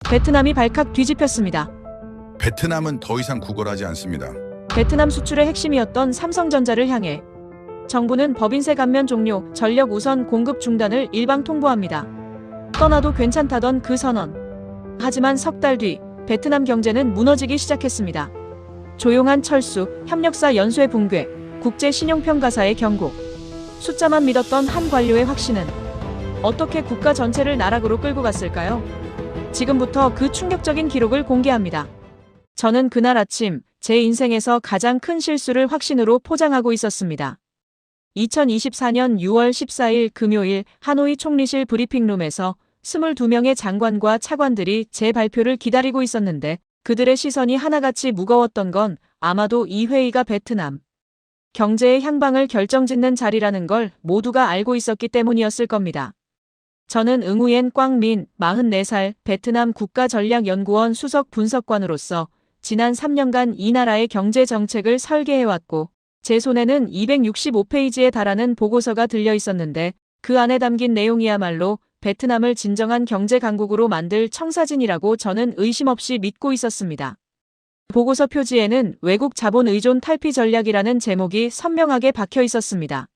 베트남이 발칵 뒤집혔습니다. 베트남은 더 이상 구걸하지 않습니다. 베트남 수출의 핵심이었던 삼성전자를 향해 정부는 법인세 감면 종료, 전력 우선 공급 중단을 일방 통보합니다. 떠나도 괜찮다던 그 선언. 하지만 석 달 뒤 베트남 경제는 무너지기 시작했습니다. 조용한 철수, 협력사 연쇄 붕괴, 국제 신용평가사의 경고. 숫자만 믿었던 한 관료의 확신은 어떻게 국가 전체를 나락으로 끌고 갔을까요? 지금부터 그 충격적인 기록을 공개합니다. 저는 그날 아침 제 인생에서 가장 큰 실수를 확신으로 포장하고 있었습니다. 2024년 6월 14일 금요일 하노이 총리실 브리핑룸에서 22명의 장관과 차관들이 제 발표를 기다리고 있었는데 그들의 시선이 하나같이 무거웠던 건 아마도 이 회의가 베트남 경제의 향방을 결정짓는 자리라는 걸 모두가 알고 있었기 때문이었을 겁니다. 저는 응우옌 꽝민 44살 베트남 국가전략연구원 수석 분석관으로서 지난 3년간 이 나라의 경제 정책을 설계해왔고 제 손에는 265페이지에 달하는 보고서가 들려 있었는데 그 안에 담긴 내용이야말로 베트남을 진정한 경제 강국으로 만들 청사진이라고 저는 의심 없이 믿고 있었습니다. 보고서 표지에는 외국 자본 의존 탈피 전략이라는 제목이 선명하게 박혀 있었습니다.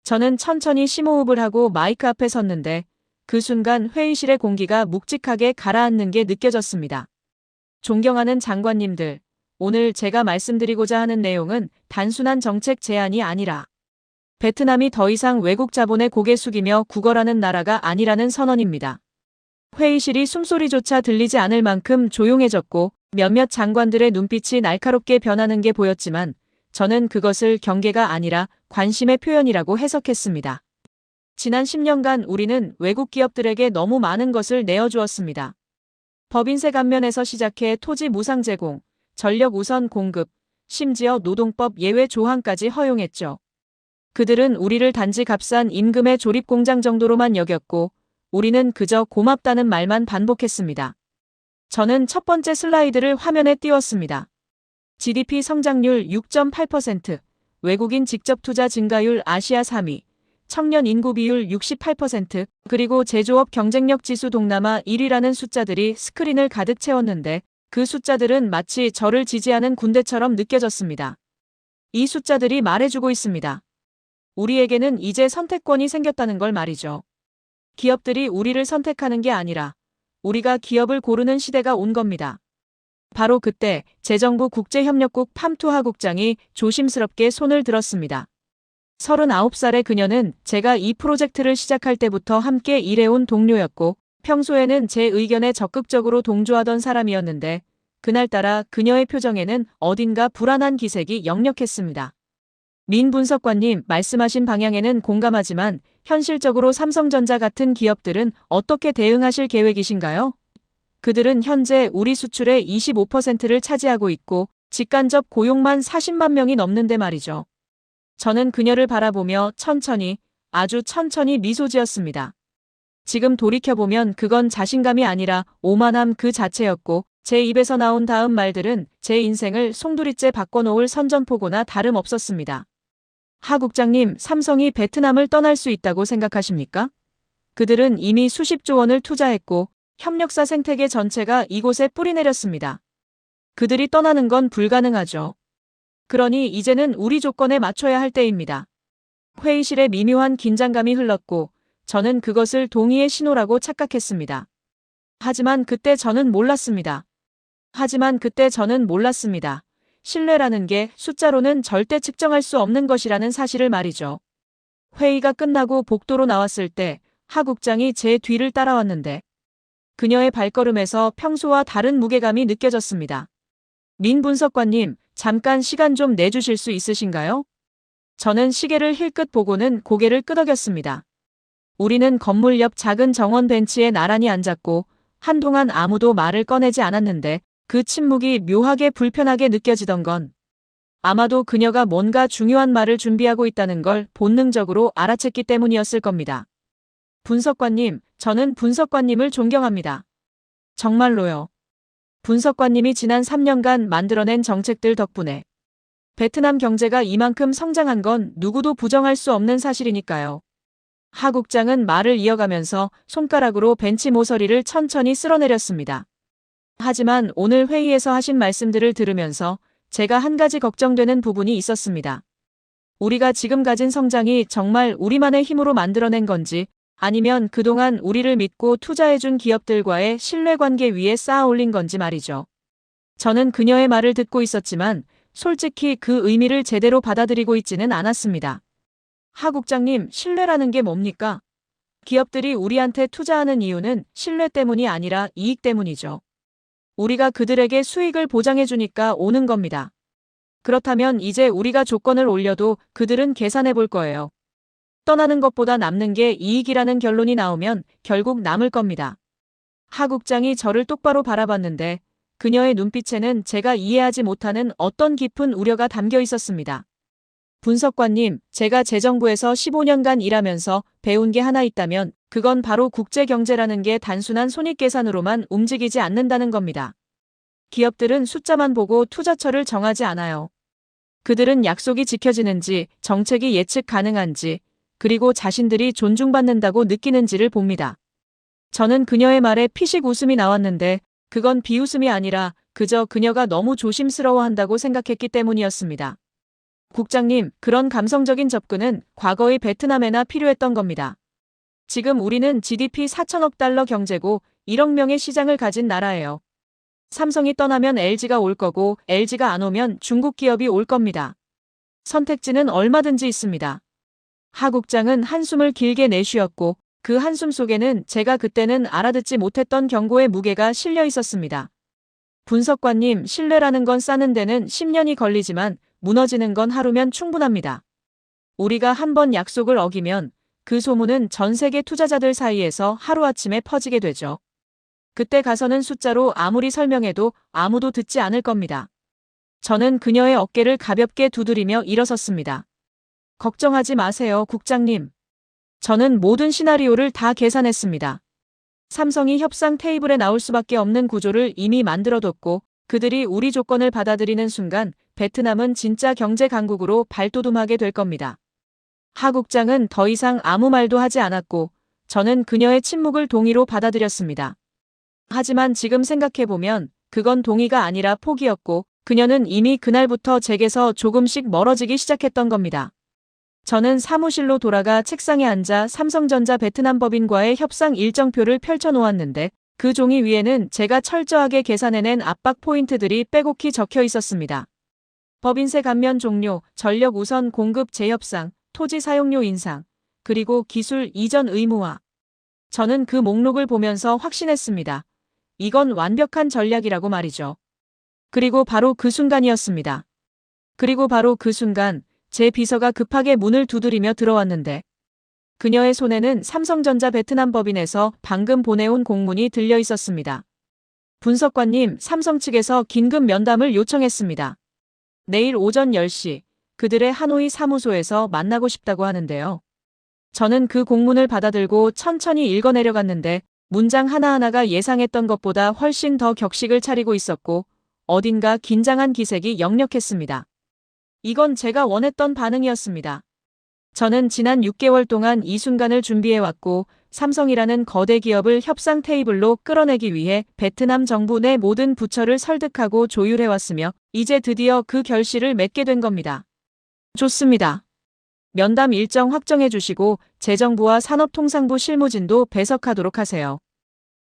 저는 천천히 심호흡을 하고 마이크 앞에 섰는데 그 순간 회의실의 공기가 묵직하게 가라앉는 게 느껴졌습니다. 존경하는 장관님들, 오늘 제가 말씀드리고자 하는 내용은 단순한 정책 제안이 아니라 베트남이 더 이상 외국 자본에 고개 숙이며 구걸하는 나라가 아니라는 선언입니다. 회의실이 숨소리조차 들리지 않을 만큼 조용해졌고 몇몇 장관들의 눈빛이 날카롭게 변하는 게 보였지만 저는 그것을 경계가 아니라 관심의 표현이라고 해석했습니다. 지난 10년간 우리는 외국 기업들에게 너무 많은 것을 내어주었습니다. 법인세 감면에서 시작해 토지 무상 제공, 전력 우선 공급, 심지어 노동법 예외 조항까지 허용했죠. 그들은 우리를 단지 값싼 임금의 조립 공장 정도로만 여겼고 우리는 그저 고맙다는 말만 반복했습니다. 저는 첫 번째 슬라이드를 화면에 띄웠습니다. GDP 성장률 6.8%, 외국인 직접 투자 증가율 아시아 3위, 청년 인구 비율 68%, 그리고 제조업 경쟁력 지수 동남아 1위라는 숫자들이 스크린을 가득 채웠는데 그 숫자들은 마치 저를 지지하는 군대처럼 느껴졌습니다. 이 숫자들이 말해주고 있습니다. 우리에게는 이제 선택권이 생겼다는 걸 말이죠. 기업들이 우리를 선택하는 게 아니라 우리가 기업을 고르는 시대가 온 겁니다. 바로 그때 재정부 국제협력국 팜투하 국장이 조심스럽게 손을 들었습니다. 39살의 그녀는 제가 이 프로젝트를 시작할 때부터 함께 일해온 동료였고 평소에는 제 의견에 적극적으로 동조하던 사람이었는데 그날따라 그녀의 표정에는 어딘가 불안한 기색이 역력했습니다. 민 분석관님, 말씀하신 방향에는 공감하지만 현실적으로 삼성전자 같은 기업들은 어떻게 대응하실 계획이신가요? 그들은 현재 우리 수출의 25%를 차지하고 있고 직간접 고용만 40만 명이 넘는데 말이죠. 저는 그녀를 바라보며 천천히, 아주 천천히 미소 지었습니다. 지금 돌이켜보면 그건 자신감이 아니라 오만함 그 자체였고 제 입에서 나온 다음 말들은 제 인생을 송두리째 바꿔놓을 선전포고나 다름없었습니다. 하 국장님, 삼성이 베트남을 떠날 수 있다고 생각하십니까? 그들은 이미 수십조 원을 투자했고 협력사 생태계 전체가 이곳에 뿌리내렸습니다. 그들이 떠나는 건 불가능하죠. 그러니 이제는 우리 조건에 맞춰야 할 때입니다. 회의실에 미묘한 긴장감이 흘렀고 저는 그것을 동의의 신호라고 착각했습니다. 하지만 그때 저는 몰랐습니다. 신뢰라는 게 숫자로는 절대 측정할 수 없는 것이라는 사실을 말이죠. 회의가 끝나고 복도로 나왔을 때 하 국장이 제 뒤를 따라왔는데 그녀의 발걸음에서 평소와 다른 무게감이 느껴졌습니다. 민 분석관님, 잠깐 시간 좀 내주실 수 있으신가요? 저는 시계를 힐끗 보고는 고개를 끄덕였습니다. 우리는 건물 옆 작은 정원 벤치에 나란히 앉았고 한동안 아무도 말을 꺼내지 않았는데 그 침묵이 묘하게 불편하게 느껴지던 건 아마도 그녀가 뭔가 중요한 말을 준비하고 있다는 걸 본능적으로 알아챘기 때문이었을 겁니다. 분석관님, 저는 분석관님을 존경합니다. 정말로요. 분석관님이 지난 3년간 만들어낸 정책들 덕분에 베트남 경제가 이만큼 성장한 건 누구도 부정할 수 없는 사실이니까요. 하 국장은 말을 이어가면서 손가락으로 벤치 모서리를 천천히 쓸어내렸습니다. 하지만 오늘 회의에서 하신 말씀들을 들으면서 제가 한 가지 걱정되는 부분이 있었습니다. 우리가 지금 가진 성장이 정말 우리만의 힘으로 만들어낸 건지 아니면 그동안 우리를 믿고 투자해준 기업들과의 신뢰관계 위에 쌓아 올린 건지 말이죠. 저는 그녀의 말을 듣고 있었지만 솔직히 그 의미를 제대로 받아들이고 있지는 않았습니다. 하 국장님, 신뢰라는 게 뭡니까? 기업들이 우리한테 투자하는 이유는 신뢰 때문이 아니라 이익 때문이죠. 우리가 그들에게 수익을 보장해주니까 오는 겁니다. 그렇다면 이제 우리가 조건을 올려도 그들은 계산해 볼 거예요. 떠나는 것보다 남는 게 이익이라는 결론이 나오면 결국 남을 겁니다. 하 국장이 저를 똑바로 바라봤는데 그녀의 눈빛에는 제가 이해하지 못하는 어떤 깊은 우려가 담겨 있었습니다. 분석관님, 제가 재정부에서 15년간 일하면서 배운 게 하나 있다면 그건 바로 국제경제라는 게 단순한 손익계산으로만 움직이지 않는다는 겁니다. 기업들은 숫자만 보고 투자처를 정하지 않아요. 그들은 약속이 지켜지는지, 정책이 예측 가능한지, 그리고 자신들이 존중받는다고 느끼는지를 봅니다. 저는 그녀의 말에 피식 웃음이 나왔는데 그건 비웃음이 아니라 그저 그녀가 너무 조심스러워한다고 생각했기 때문이었습니다. 국장님, 그런 감성적인 접근은 과거의 베트남에나 필요했던 겁니다. 지금 우리는 GDP 4천억 달러 경제고 1억 명의 시장을 가진 나라예요. 삼성이 떠나면 LG가 올 거고 LG가 안 오면 중국 기업이 올 겁니다. 선택지는 얼마든지 있습니다. 하 국장은 한숨을 길게 내쉬었고 그 한숨 속에는 제가 그때는 알아듣지 못했던 경고의 무게가 실려 있었습니다. 분석관님, 신뢰라는 건 쌓는 데는 10년이 걸리지만 무너지는 건 하루면 충분합니다. 우리가 한번 약속을 어기면 그 소문은 전 세계 투자자들 사이에서 하루아침에 퍼지게 되죠. 그때 가서는 숫자로 아무리 설명해도 아무도 듣지 않을 겁니다. 저는 그녀의 어깨를 가볍게 두드리며 일어섰습니다. 걱정하지 마세요, 국장님. 저는 모든 시나리오를 다 계산했습니다. 삼성이 협상 테이블에 나올 수밖에 없는 구조를 이미 만들어뒀고 그들이 우리 조건을 받아들이는 순간 베트남은 진짜 경제 강국으로 발돋움하게 될 겁니다. 하 국장은 더 이상 아무 말도 하지 않았고 저는 그녀의 침묵을 동의로 받아들였습니다. 하지만 지금 생각해보면 그건 동의가 아니라 포기였고 그녀는 이미 그날부터 제게서 조금씩 멀어지기 시작했던 겁니다. 저는 사무실로 돌아가 책상에 앉아 삼성전자 베트남 법인과의 협상 일정표를 펼쳐놓았는데 그 종이 위에는 제가 철저하게 계산해낸 압박 포인트들이 빼곡히 적혀 있었습니다. 법인세 감면 종료, 전력 우선 공급 재협상, 토지 사용료 인상, 그리고 기술 이전 의무화. 저는 그 목록을 보면서 확신했습니다. 이건 완벽한 전략이라고 말이죠. 그리고 바로 그 순간이었습니다. 제 비서가 급하게 문을 두드리며 들어왔는데 그녀의 손에는 삼성전자 베트남 법인에서 방금 보내온 공문이 들려 있었습니다. 분석관님, 삼성 측에서 긴급 면담을 요청했습니다. 내일 오전 10시 그들의 하노이 사무소에서 만나고 싶다고 하는데요. 저는 그 공문을 받아들고 천천히 읽어내려갔는데 문장 하나하나가 예상했던 것보다 훨씬 더 격식을 차리고 있었고 어딘가 긴장한 기색이 역력했습니다. 이건 제가 원했던 반응이었습니다. 저는 지난 6개월 동안 이 순간을 준비해왔고 삼성이라는 거대 기업을 협상 테이블로 끌어내기 위해 베트남 정부 내 모든 부처를 설득하고 조율해왔으며 이제 드디어 그 결실을 맺게 된 겁니다. 좋습니다. 면담 일정 확정해 주시고 재정부와 산업통상부 실무진도 배석하도록 하세요.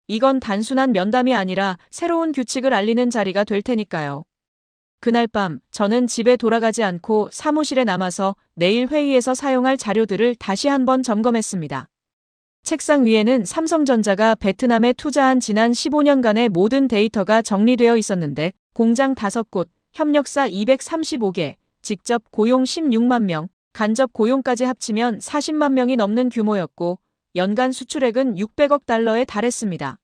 이건 단순한 면담이 아니라 새로운 규칙을 알리는 자리가 될 테니까요. 그날 밤 저는 집에 돌아가지 않고 사무실에 남아서 내일 회의에서 사용할 자료들을 다시 한번 점검했습니다. 책상 위에는 삼성전자가 베트남에 투자한 지난 15년간의 모든 데이터가 정리되어 있었는데 공장 5곳, 협력사 235개, 직접 고용 16만 명, 간접 고용까지 합치면 40만 명이 넘는 규모였고 연간 수출액은 600억 달러에 달했습니다.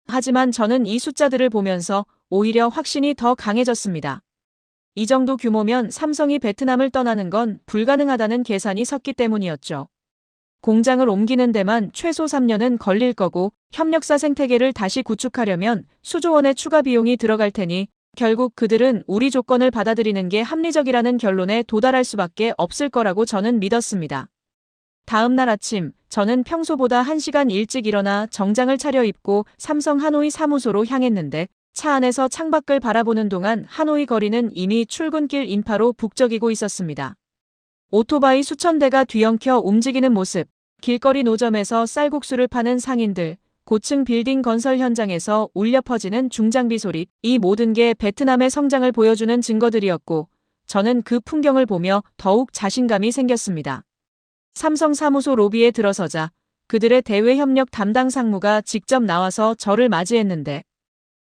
하지만 저는 이 숫자들을 보면서 오히려 확신이 더 강해졌습니다. 이 정도 규모면 삼성이 베트남을 떠나는 건 불가능하다는 계산이 섰기 때문이었죠. 공장을 옮기는 데만 최소 3년은 걸릴 거고 협력사 생태계를 다시 구축하려면 수조 원의 추가 비용이 들어갈 테니 결국 그들은 우리 조건을 받아들이는 게 합리적이라는 결론에 도달할 수밖에 없을 거라고 저는 믿었습니다. 다음 날 아침 저는 평소보다 1시간 일찍 일어나 정장을 차려입고 삼성 하노이 사무소로 향했는데 차 안에서 창밖을 바라보는 동안 하노이 거리는 이미 출근길 인파로 북적이고 있었습니다. 오토바이 수천 대가 뒤엉켜 움직이는 모습, 길거리 노점에서 쌀국수를 파는 상인들, 고층 빌딩 건설 현장에서 울려 퍼지는 중장비 소리, 이 모든 게 베트남의 성장을 보여주는 증거들이었고, 저는 그 풍경을 보며 더욱 자신감이 생겼습니다. 삼성 사무소 로비에 들어서자 그들의 대외 협력 담당 상무가 직접 나와서 저를 맞이했는데,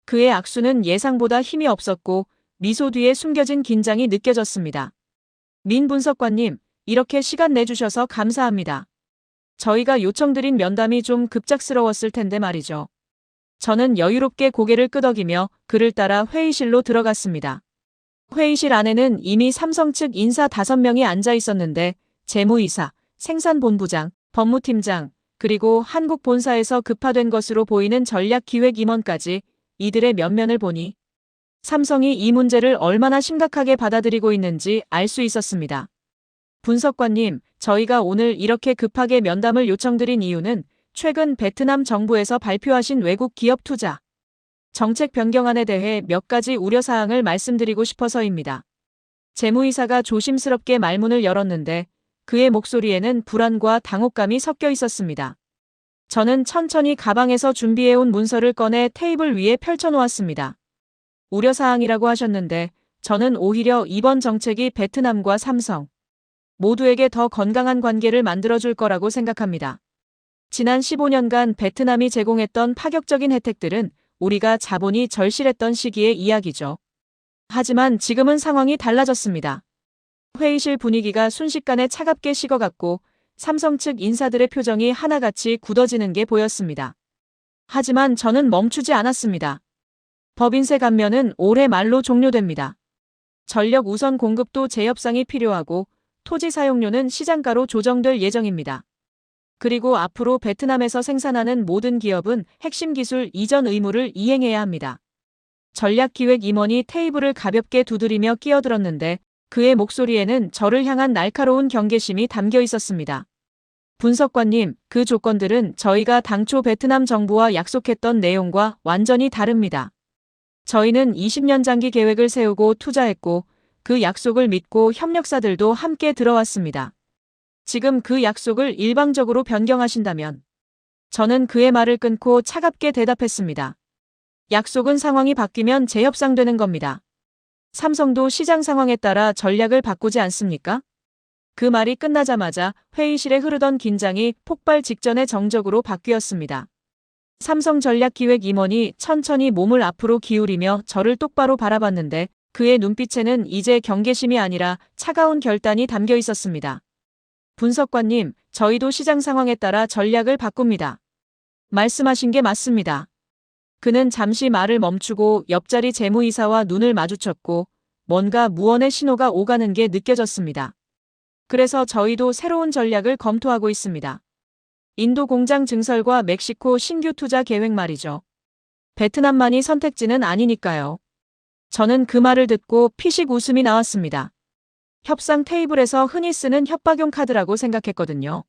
그의 악수는 예상보다 힘이 없었고 미소 뒤에 숨겨진 긴장이 느껴졌습니다. 민 분석관님, 이렇게 시간 내주셔서 감사합니다. 저희가 요청드린 면담이 좀 급작스러웠을 텐데 말이죠. 저는 여유롭게 고개를 끄덕이며 그를 따라 회의실로 들어갔습니다. 회의실 안에는 이미 삼성 측 인사 5명이 앉아 있었는데 재무이사, 생산본부장, 법무팀장, 그리고 한국 본사에서 급파된 것으로 보이는 전략기획임원까지 이들의 면면을 보니 삼성이 이 문제를 얼마나 심각하게 받아들이고 있는지 알 수 있었습니다. 분석관님, 저희가 오늘 이렇게 급하게 면담을 요청드린 이유는 최근 베트남 정부에서 발표하신 외국 기업 투자 정책 변경안에 대해 몇 가지 우려사항을 말씀드리고 싶어서입니다. 재무이사가 조심스럽게 말문을 열었는데 그의 목소리에는 불안과 당혹감이 섞여 있었습니다. 저는 천천히 가방에서 준비해온 문서를 꺼내 테이블 위에 펼쳐놓았습니다. 우려사항이라고 하셨는데 저는 오히려 이번 정책이 베트남과 삼성 모두에게 더 건강한 관계를 만들어줄 거라고 생각합니다. 지난 15년간 베트남이 제공했던 파격적인 혜택들은 우리가 자본이 절실했던 시기의 이야기죠. 하지만 지금은 상황이 달라졌습니다. 회의실 분위기가 순식간에 차갑게 식어갔고 삼성 측 인사들의 표정이 하나같이 굳어지는 게 보였습니다. 하지만 저는 멈추지 않았습니다. 법인세 감면은 올해 말로 종료됩니다. 전력 우선 공급도 재협상이 필요하고 토지 사용료는 시장가로 조정될 예정입니다. 그리고 앞으로 베트남에서 생산하는 모든 기업은 핵심 기술 이전 의무를 이행해야 합니다. 전략기획임원이 테이블을 가볍게 두드리며 끼어들었는데 그의 목소리에는 저를 향한 날카로운 경계심이 담겨 있었습니다. 분석관님, 그 조건들은 저희가 당초 베트남 정부와 약속했던 내용과 완전히 다릅니다. 저희는 20년 장기 계획을 세우고 투자했고 그 약속을 믿고 협력사들도 함께 들어왔습니다. 지금 그 약속을 일방적으로 변경하신다면 저는 그의 말을 끊고 차갑게 대답했습니다. 약속은 상황이 바뀌면 재협상되는 겁니다. 삼성도 시장 상황에 따라 전략을 바꾸지 않습니까? 그 말이 끝나자마자 회의실에 흐르던 긴장이 폭발 직전의 정적으로 바뀌었습니다. 삼성 전략기획임원이 천천히 몸을 앞으로 기울이며 저를 똑바로 바라봤는데 그의 눈빛에는 이제 경계심이 아니라 차가운 결단이 담겨 있었습니다. 분석관님, 저희도 시장 상황에 따라 전략을 바꿉니다. 말씀하신 게 맞습니다. 그는 잠시 말을 멈추고 옆자리 재무이사와 눈을 마주쳤고 뭔가 무언의 신호가 오가는 게 느껴졌습니다. 그래서 저희도 새로운 전략을 검토하고 있습니다. 인도 공장 증설과 멕시코 신규 투자 계획 말이죠. 베트남만이 선택지는 아니니까요. 저는 그 말을 듣고 피식 웃음이 나왔습니다. 협상 테이블에서 흔히 쓰는 협박용 카드라고 생각했거든요.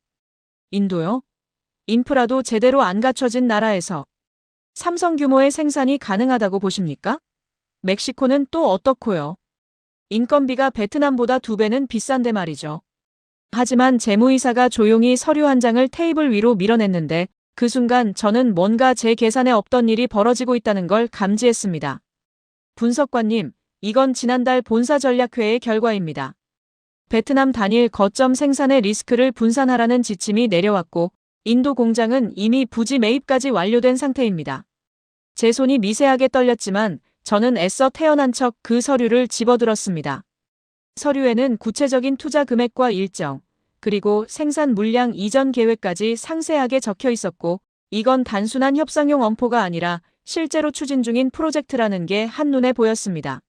인도요? 인프라도 제대로 안 갖춰진 나라에서 삼성 규모의 생산이 가능하다고 보십니까? 멕시코는 또 어떻고요? 인건비가 베트남보다 2배는 비싼데 말이죠. 하지만 재무이사가 조용히 서류 한 장을 테이블 위로 밀어냈는데 그 순간 저는 뭔가 제 계산에 없던 일이 벌어지고 있다는 걸 감지했습니다. 분석관님, 이건 지난달 본사 전략회의 결과입니다. 베트남 단일 거점 생산의 리스크를 분산하라는 지침이 내려왔고 인도 공장은 이미 부지 매입까지 완료된 상태입니다. 제 손이 미세하게 떨렸지만 저는 애써 태어난 척 그 서류를 집어들었습니다. 서류에는 구체적인 투자 금액과 일정, 그리고 생산 물량 이전 계획까지 상세하게 적혀 있었고 이건 단순한 협상용 엄포가 아니라 실제로 추진 중인 프로젝트라는 게 한눈에 보였습니다.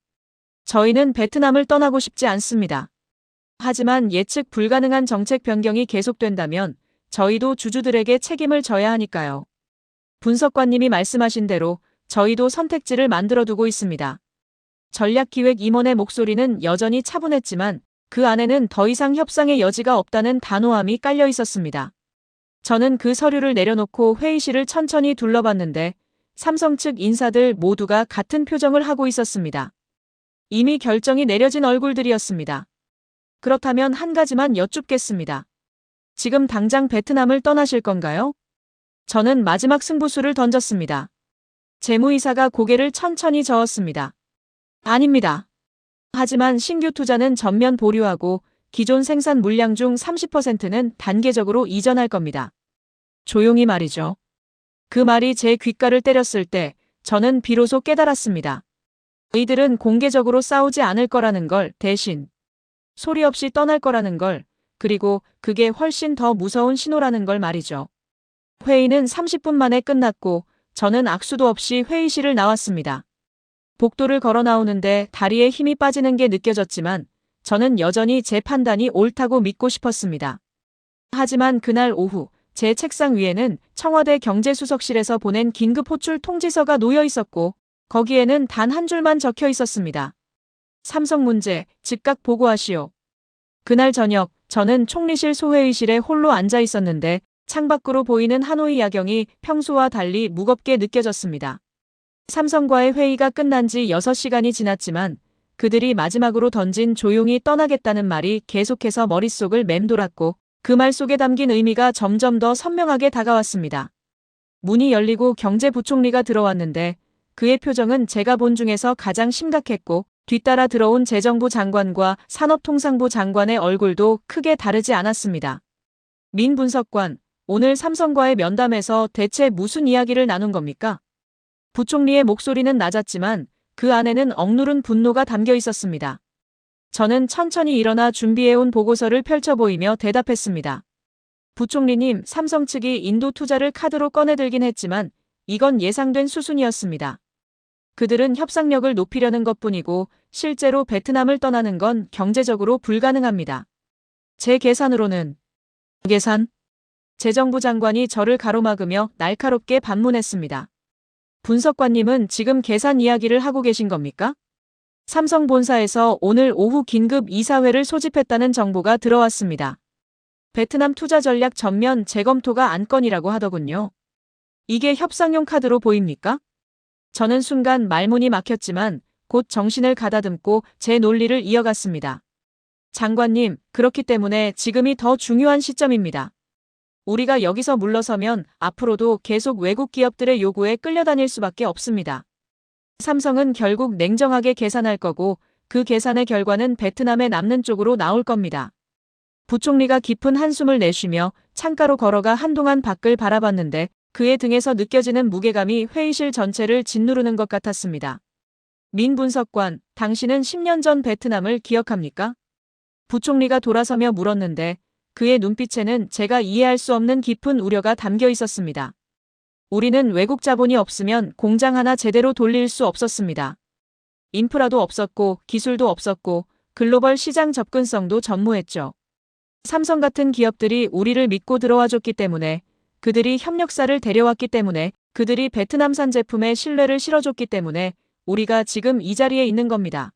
저희는 베트남을 떠나고 싶지 않습니다. 하지만 예측 불가능한 정책 변경이 계속된다면 저희도 주주들에게 책임을 져야 하니까요. 분석관님이 말씀하신 대로 저희도 선택지를 만들어두고 있습니다. 전략기획임원의 목소리는 여전히 차분했지만 그 안에는 더 이상 협상의 여지가 없다는 단호함이 깔려 있었습니다. 저는 그 서류를 내려놓고 회의실을 천천히 둘러봤는데 삼성 측 인사들 모두가 같은 표정을 하고 있었습니다. 이미 결정이 내려진 얼굴들이었습니다. 그렇다면 한 가지만 여쭙겠습니다. 지금 당장 베트남을 떠나실 건가요? 저는 마지막 승부수를 던졌습니다. 재무이사가 고개를 천천히 저었습니다. 아닙니다. 하지만 신규 투자는 전면 보류하고 기존 생산 물량 중 30%는 단계적으로 이전할 겁니다. 조용히 말이죠. 그 말이 제 귓가를 때렸을 때 저는 비로소 깨달았습니다. 이들은 공개적으로 싸우지 않을 거라는 걸, 대신 소리 없이 떠날 거라는 걸, 그리고 그게 훨씬 더 무서운 신호라는 걸 말이죠. 회의는 30분 만에 끝났고 저는 악수도 없이 회의실을 나왔습니다. 복도를 걸어 나오는데 다리에 힘이 빠지는 게 느껴졌지만 저는 여전히 제 판단이 옳다고 믿고 싶었습니다. 하지만 그날 오후 제 책상 위에는 청와대 경제수석실에서 보낸 긴급 호출 통지서가 놓여 있었고 거기에는 단 한 줄만 적혀 있었습니다. 삼성 문제 즉각 보고하시오. 그날 저녁 저는 총리실 소회의실에 홀로 앉아 있었는데 창밖으로 보이는 하노이 야경이 평소와 달리 무겁게 느껴졌습니다. 삼성과의 회의가 끝난 지 6시간이 지났지만 그들이 마지막으로 던진 조용히 떠나겠다는 말이 계속해서 머릿속을 맴돌았고 그 말 속에 담긴 의미가 점점 더 선명하게 다가왔습니다. 문이 열리고 경제부총리가 들어왔는데 그의 표정은 제가 본 중에서 가장 심각했고 뒤따라 들어온 재정부 장관과 산업통상부 장관의 얼굴도 크게 다르지 않았습니다. 민 분석관, 오늘 삼성과의 면담에서 대체 무슨 이야기를 나눈 겁니까? 부총리의 목소리는 낮았지만 그 안에는 억누른 분노가 담겨 있었습니다. 저는 천천히 일어나 준비해온 보고서를 펼쳐 보이며 대답했습니다. 부총리님, 삼성 측이 인도 투자를 카드로 꺼내들긴 했지만 이건 예상된 수순이었습니다. 그들은 협상력을 높이려는 것뿐이고 실제로 베트남을 떠나는 건 경제적으로 불가능합니다. 제 계산으로는 계산? 재정부 장관이 저를 가로막으며 날카롭게 반문했습니다. 분석관님은 지금 계산 이야기를 하고 계신 겁니까? 삼성 본사에서 오늘 오후 긴급 이사회를 소집했다는 정보가 들어왔습니다. 베트남 투자 전략 전면 재검토가 안건이라고 하더군요. 이게 협상용 카드로 보입니까? 저는 순간 말문이 막혔지만 곧 정신을 가다듬고 제 논리를 이어갔습니다. 장관님, 그렇기 때문에 지금이 더 중요한 시점입니다. 우리가 여기서 물러서면 앞으로도 계속 외국 기업들의 요구에 끌려다닐 수밖에 없습니다. 삼성은 결국 냉정하게 계산할 거고 그 계산의 결과는 베트남에 남는 쪽으로 나올 겁니다. 부총리가 깊은 한숨을 내쉬며 창가로 걸어가 한동안 밖을 바라봤는데 그의 등에서 느껴지는 무게감이 회의실 전체를 짓누르는 것 같았습니다. 민 분석관, 당신은 10년 전 베트남을 기억합니까? 부총리가 돌아서며 물었는데 그의 눈빛에는 제가 이해할 수 없는 깊은 우려가 담겨 있었습니다. 우리는 외국 자본이 없으면 공장 하나 제대로 돌릴 수 없었습니다. 인프라도 없었고 기술도 없었고 글로벌 시장 접근성도 전무했죠. 삼성 같은 기업들이 우리를 믿고 들어와줬기 때문에, 그들이 협력사를 데려왔기 때문에, 그들이 베트남산 제품에 신뢰를 실어줬기 때문에 우리가 지금 이 자리에 있는 겁니다.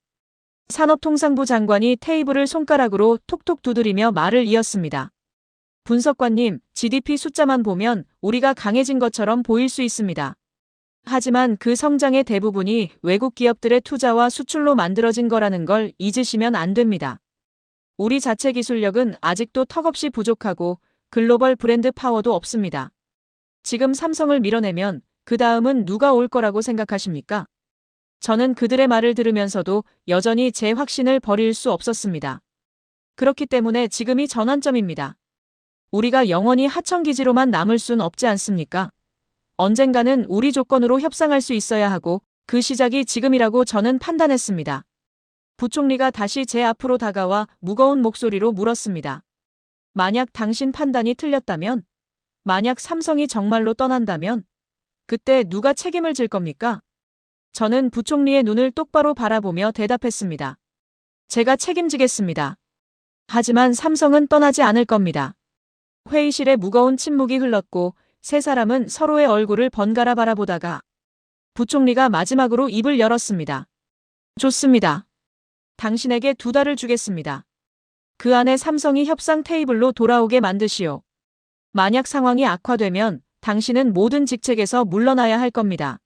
산업통상부 장관이 테이블을 손가락으로 톡톡 두드리며 말을 이었습니다. 분석관님, GDP 숫자만 보면 우리가 강해진 것처럼 보일 수 있습니다. 하지만 그 성장의 대부분이 외국 기업들의 투자와 수출로 만들어진 거라는 걸 잊으시면 안 됩니다. 우리 자체 기술력은 아직도 턱없이 부족하고 글로벌 브랜드 파워도 없습니다. 지금 삼성을 밀어내면 그 다음은 누가 올 거라고 생각하십니까? 저는 그들의 말을 들으면서도 여전히 제 확신을 버릴 수 없었습니다. 그렇기 때문에 지금이 전환점입니다. 우리가 영원히 하청기지로만 남을 순 없지 않습니까? 언젠가는 우리 조건으로 협상할 수 있어야 하고 그 시작이 지금이라고 저는 판단했습니다. 부총리가 다시 제 앞으로 다가와 무거운 목소리로 물었습니다. 만약 당신 판단이 틀렸다면? 만약 삼성이 정말로 떠난다면? 그때 누가 책임을 질 겁니까? 저는 부총리의 눈을 똑바로 바라보며 대답했습니다. 제가 책임지겠습니다. 하지만 삼성은 떠나지 않을 겁니다. 회의실에 무거운 침묵이 흘렀고 세 사람은 서로의 얼굴을 번갈아 바라보다가 부총리가 마지막으로 입을 열었습니다. 좋습니다. 당신에게 2달을 주겠습니다. 그 안에 삼성이 협상 테이블로 돌아오게 만드시오. 만약 상황이 악화되면 당신은 모든 직책에서 물러나야 할 겁니다.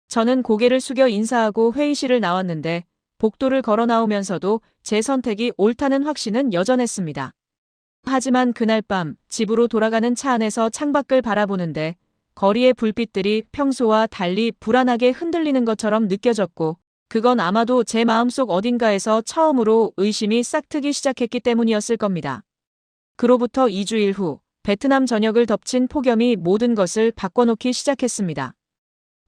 저는 고개를 숙여 인사하고 회의실을 나왔는데 복도를 걸어 나오면서도 제 선택이 옳다는 확신은 여전했습니다. 하지만 그날 밤 집으로 돌아가는 차 안에서 창밖을 바라보는데 거리의 불빛들이 평소와 달리 불안하게 흔들리는 것처럼 느껴졌고 그건 아마도 제 마음속 어딘가에서 처음으로 의심이 싹트기 시작했기 때문이었을 겁니다. 그로부터 2주일 후 베트남 전역을 덮친 폭염이 모든 것을 바꿔놓기 시작했습니다.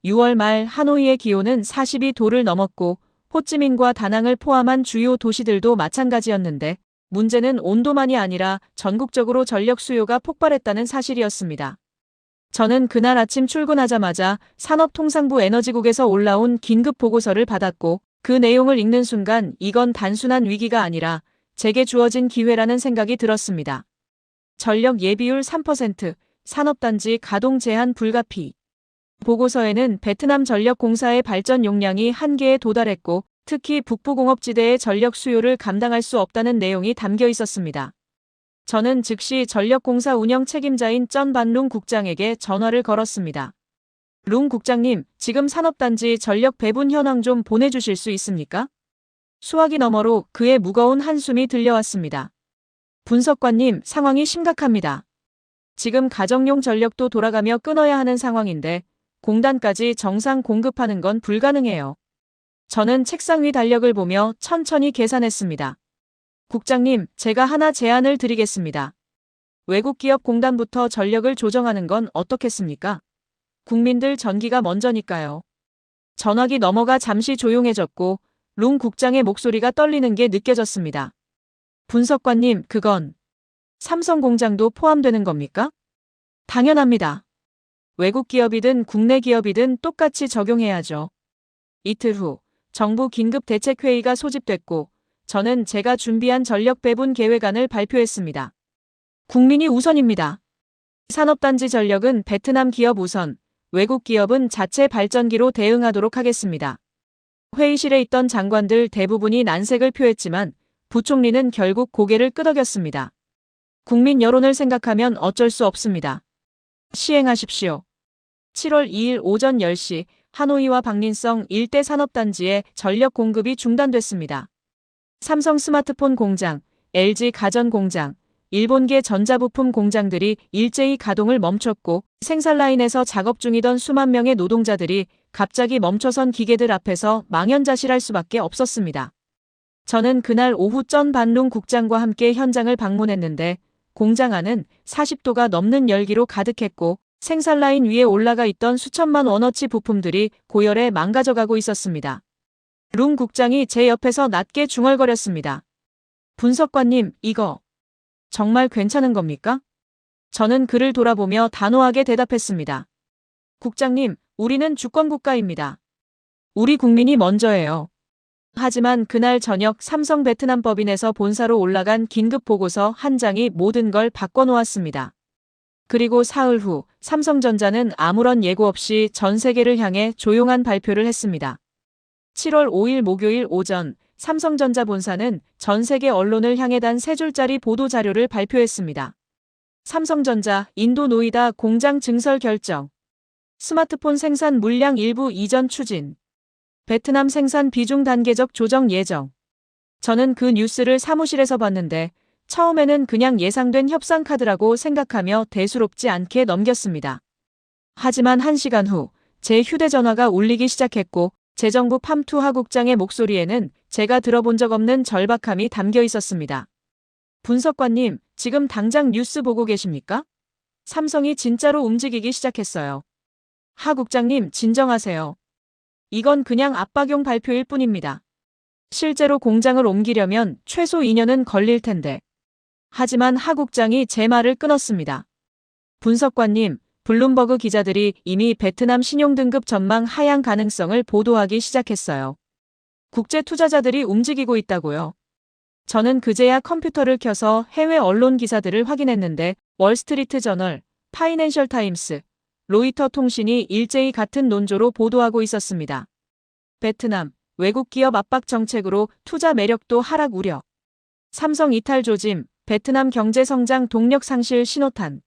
6월 말 하노이의 기온은 42도를 넘었고 호찌민과 다낭을 포함한 주요 도시들도 마찬가지였는데 문제는 온도만이 아니라 전국적으로 전력 수요가 폭발했다는 사실이었습니다. 저는 그날 아침 출근하자마자 산업통상부 에너지국에서 올라온 긴급 보고서를 받았고 그 내용을 읽는 순간 이건 단순한 위기가 아니라 제게 주어진 기회라는 생각이 들었습니다. 전력 예비율 3%, 산업단지 가동 제한 불가피. 보고서에는 베트남 전력공사의 발전 용량이 한계에 도달했고 특히 북부공업지대의 전력 수요를 감당할 수 없다는 내용이 담겨 있었습니다. 저는 즉시 전력공사 운영 책임자인 쩐 반룽 국장에게 전화를 걸었습니다. 룽 국장님, 지금 산업단지 전력 배분 현황 좀 보내주실 수 있습니까? 수화기 너머로 그의 무거운 한숨이 들려왔습니다. 분석관님, 상황이 심각합니다. 지금 가정용 전력도 돌아가며 끊어야 하는 상황인데 공단까지 정상 공급하는 건 불가능해요. 저는 책상 위 달력을 보며 천천히 계산했습니다. 국장님, 제가 하나 제안을 드리겠습니다. 외국 기업 공단부터 전력을 조정하는 건 어떻겠습니까? 국민들 전기가 먼저니까요. 전화기 넘어가 잠시 조용해졌고 룽 국장의 목소리가 떨리는 게 느껴졌습니다. 분석관님, 그건 삼성 공장도 포함되는 겁니까? 당연합니다. 외국 기업이든 국내 기업이든 똑같이 적용해야죠. 이틀 후 정부 긴급대책회의가 소집됐고 저는 제가 준비한 전력 배분 계획안을 발표했습니다. 국민이 우선입니다. 산업단지 전력은 베트남 기업 우선, 외국 기업은 자체 발전기로 대응하도록 하겠습니다. 회의실에 있던 장관들 대부분이 난색을 표했지만 부총리는 결국 고개를 끄덕였습니다. 국민 여론을 생각하면 어쩔 수 없습니다. 시행하십시오. 7월 2일 오전 10시 하노이와 박린성 일대 산업단지에 전력 공급이 중단됐습니다. 삼성 스마트폰 공장, LG 가전 공장, 일본계 전자부품 공장들이 일제히 가동을 멈췄고 생산 라인에서 작업 중이던 수만 명의 노동자들이 갑자기 멈춰선 기계들 앞에서 망연자실할 수밖에 없었습니다. 저는 그날 오후 쩐 반룽 국장과 함께 현장을 방문했는데 공장 안은 40도가 넘는 열기로 가득했고 생산 라인 위에 올라가 있던 수천만 원어치 부품들이 고열에 망가져가고 있었습니다. 룽 국장이 제 옆에서 낮게 중얼거렸습니다. 분석관님, 이거 정말 괜찮은 겁니까? 저는 그를 돌아보며 단호하게 대답했습니다. 국장님, 우리는 주권국가입니다. 우리 국민이 먼저예요. 하지만 그날 저녁 삼성 베트남 법인에서 본사로 올라간 긴급 보고서 한 장이 모든 걸 바꿔놓았습니다. 그리고 사흘 후 삼성전자는 아무런 예고 없이 전 세계를 향해 조용한 발표를 했습니다. 7월 5일 목요일 오전 삼성전자 본사는 전 세계 언론을 향해 단 3줄짜리 보도자료를 발표했습니다. 삼성전자 인도 노이다 공장 증설 결정. 스마트폰 생산 물량 일부 이전 추진. 베트남 생산 비중 단계적 조정 예정. 저는 그 뉴스를 사무실에서 봤는데 처음에는 그냥 예상된 협상 카드라고 생각하며 대수롭지 않게 넘겼습니다. 하지만 1시간 후 제 휴대전화가 울리기 시작했고 재정부 팜투 하국장의 목소리에는 제가 들어본 적 없는 절박함이 담겨 있었습니다. 분석관님, 지금 당장 뉴스 보고 계십니까? 삼성이 진짜로 움직이기 시작했어요. 하 국장님, 진정하세요. 이건 그냥 압박용 발표일 뿐입니다. 실제로 공장을 옮기려면 최소 2년은 걸릴 텐데. 하지만 하 국장이 제 말을 끊었습니다. 분석관님, 블룸버그 기자들이 이미 베트남 신용등급 전망 하향 가능성을 보도하기 시작했어요. 국제 투자자들이 움직이고 있다고요. 저는 그제야 컴퓨터를 켜서 해외 언론 기사들을 확인했는데 월스트리트 저널, 파이낸셜 타임스, 로이터 통신이 일제히 같은 논조로 보도하고 있었습니다. 베트남, 외국 기업 압박 정책으로 투자 매력도 하락 우려. 삼성 이탈 조짐, 베트남 경제 성장 동력 상실 신호탄.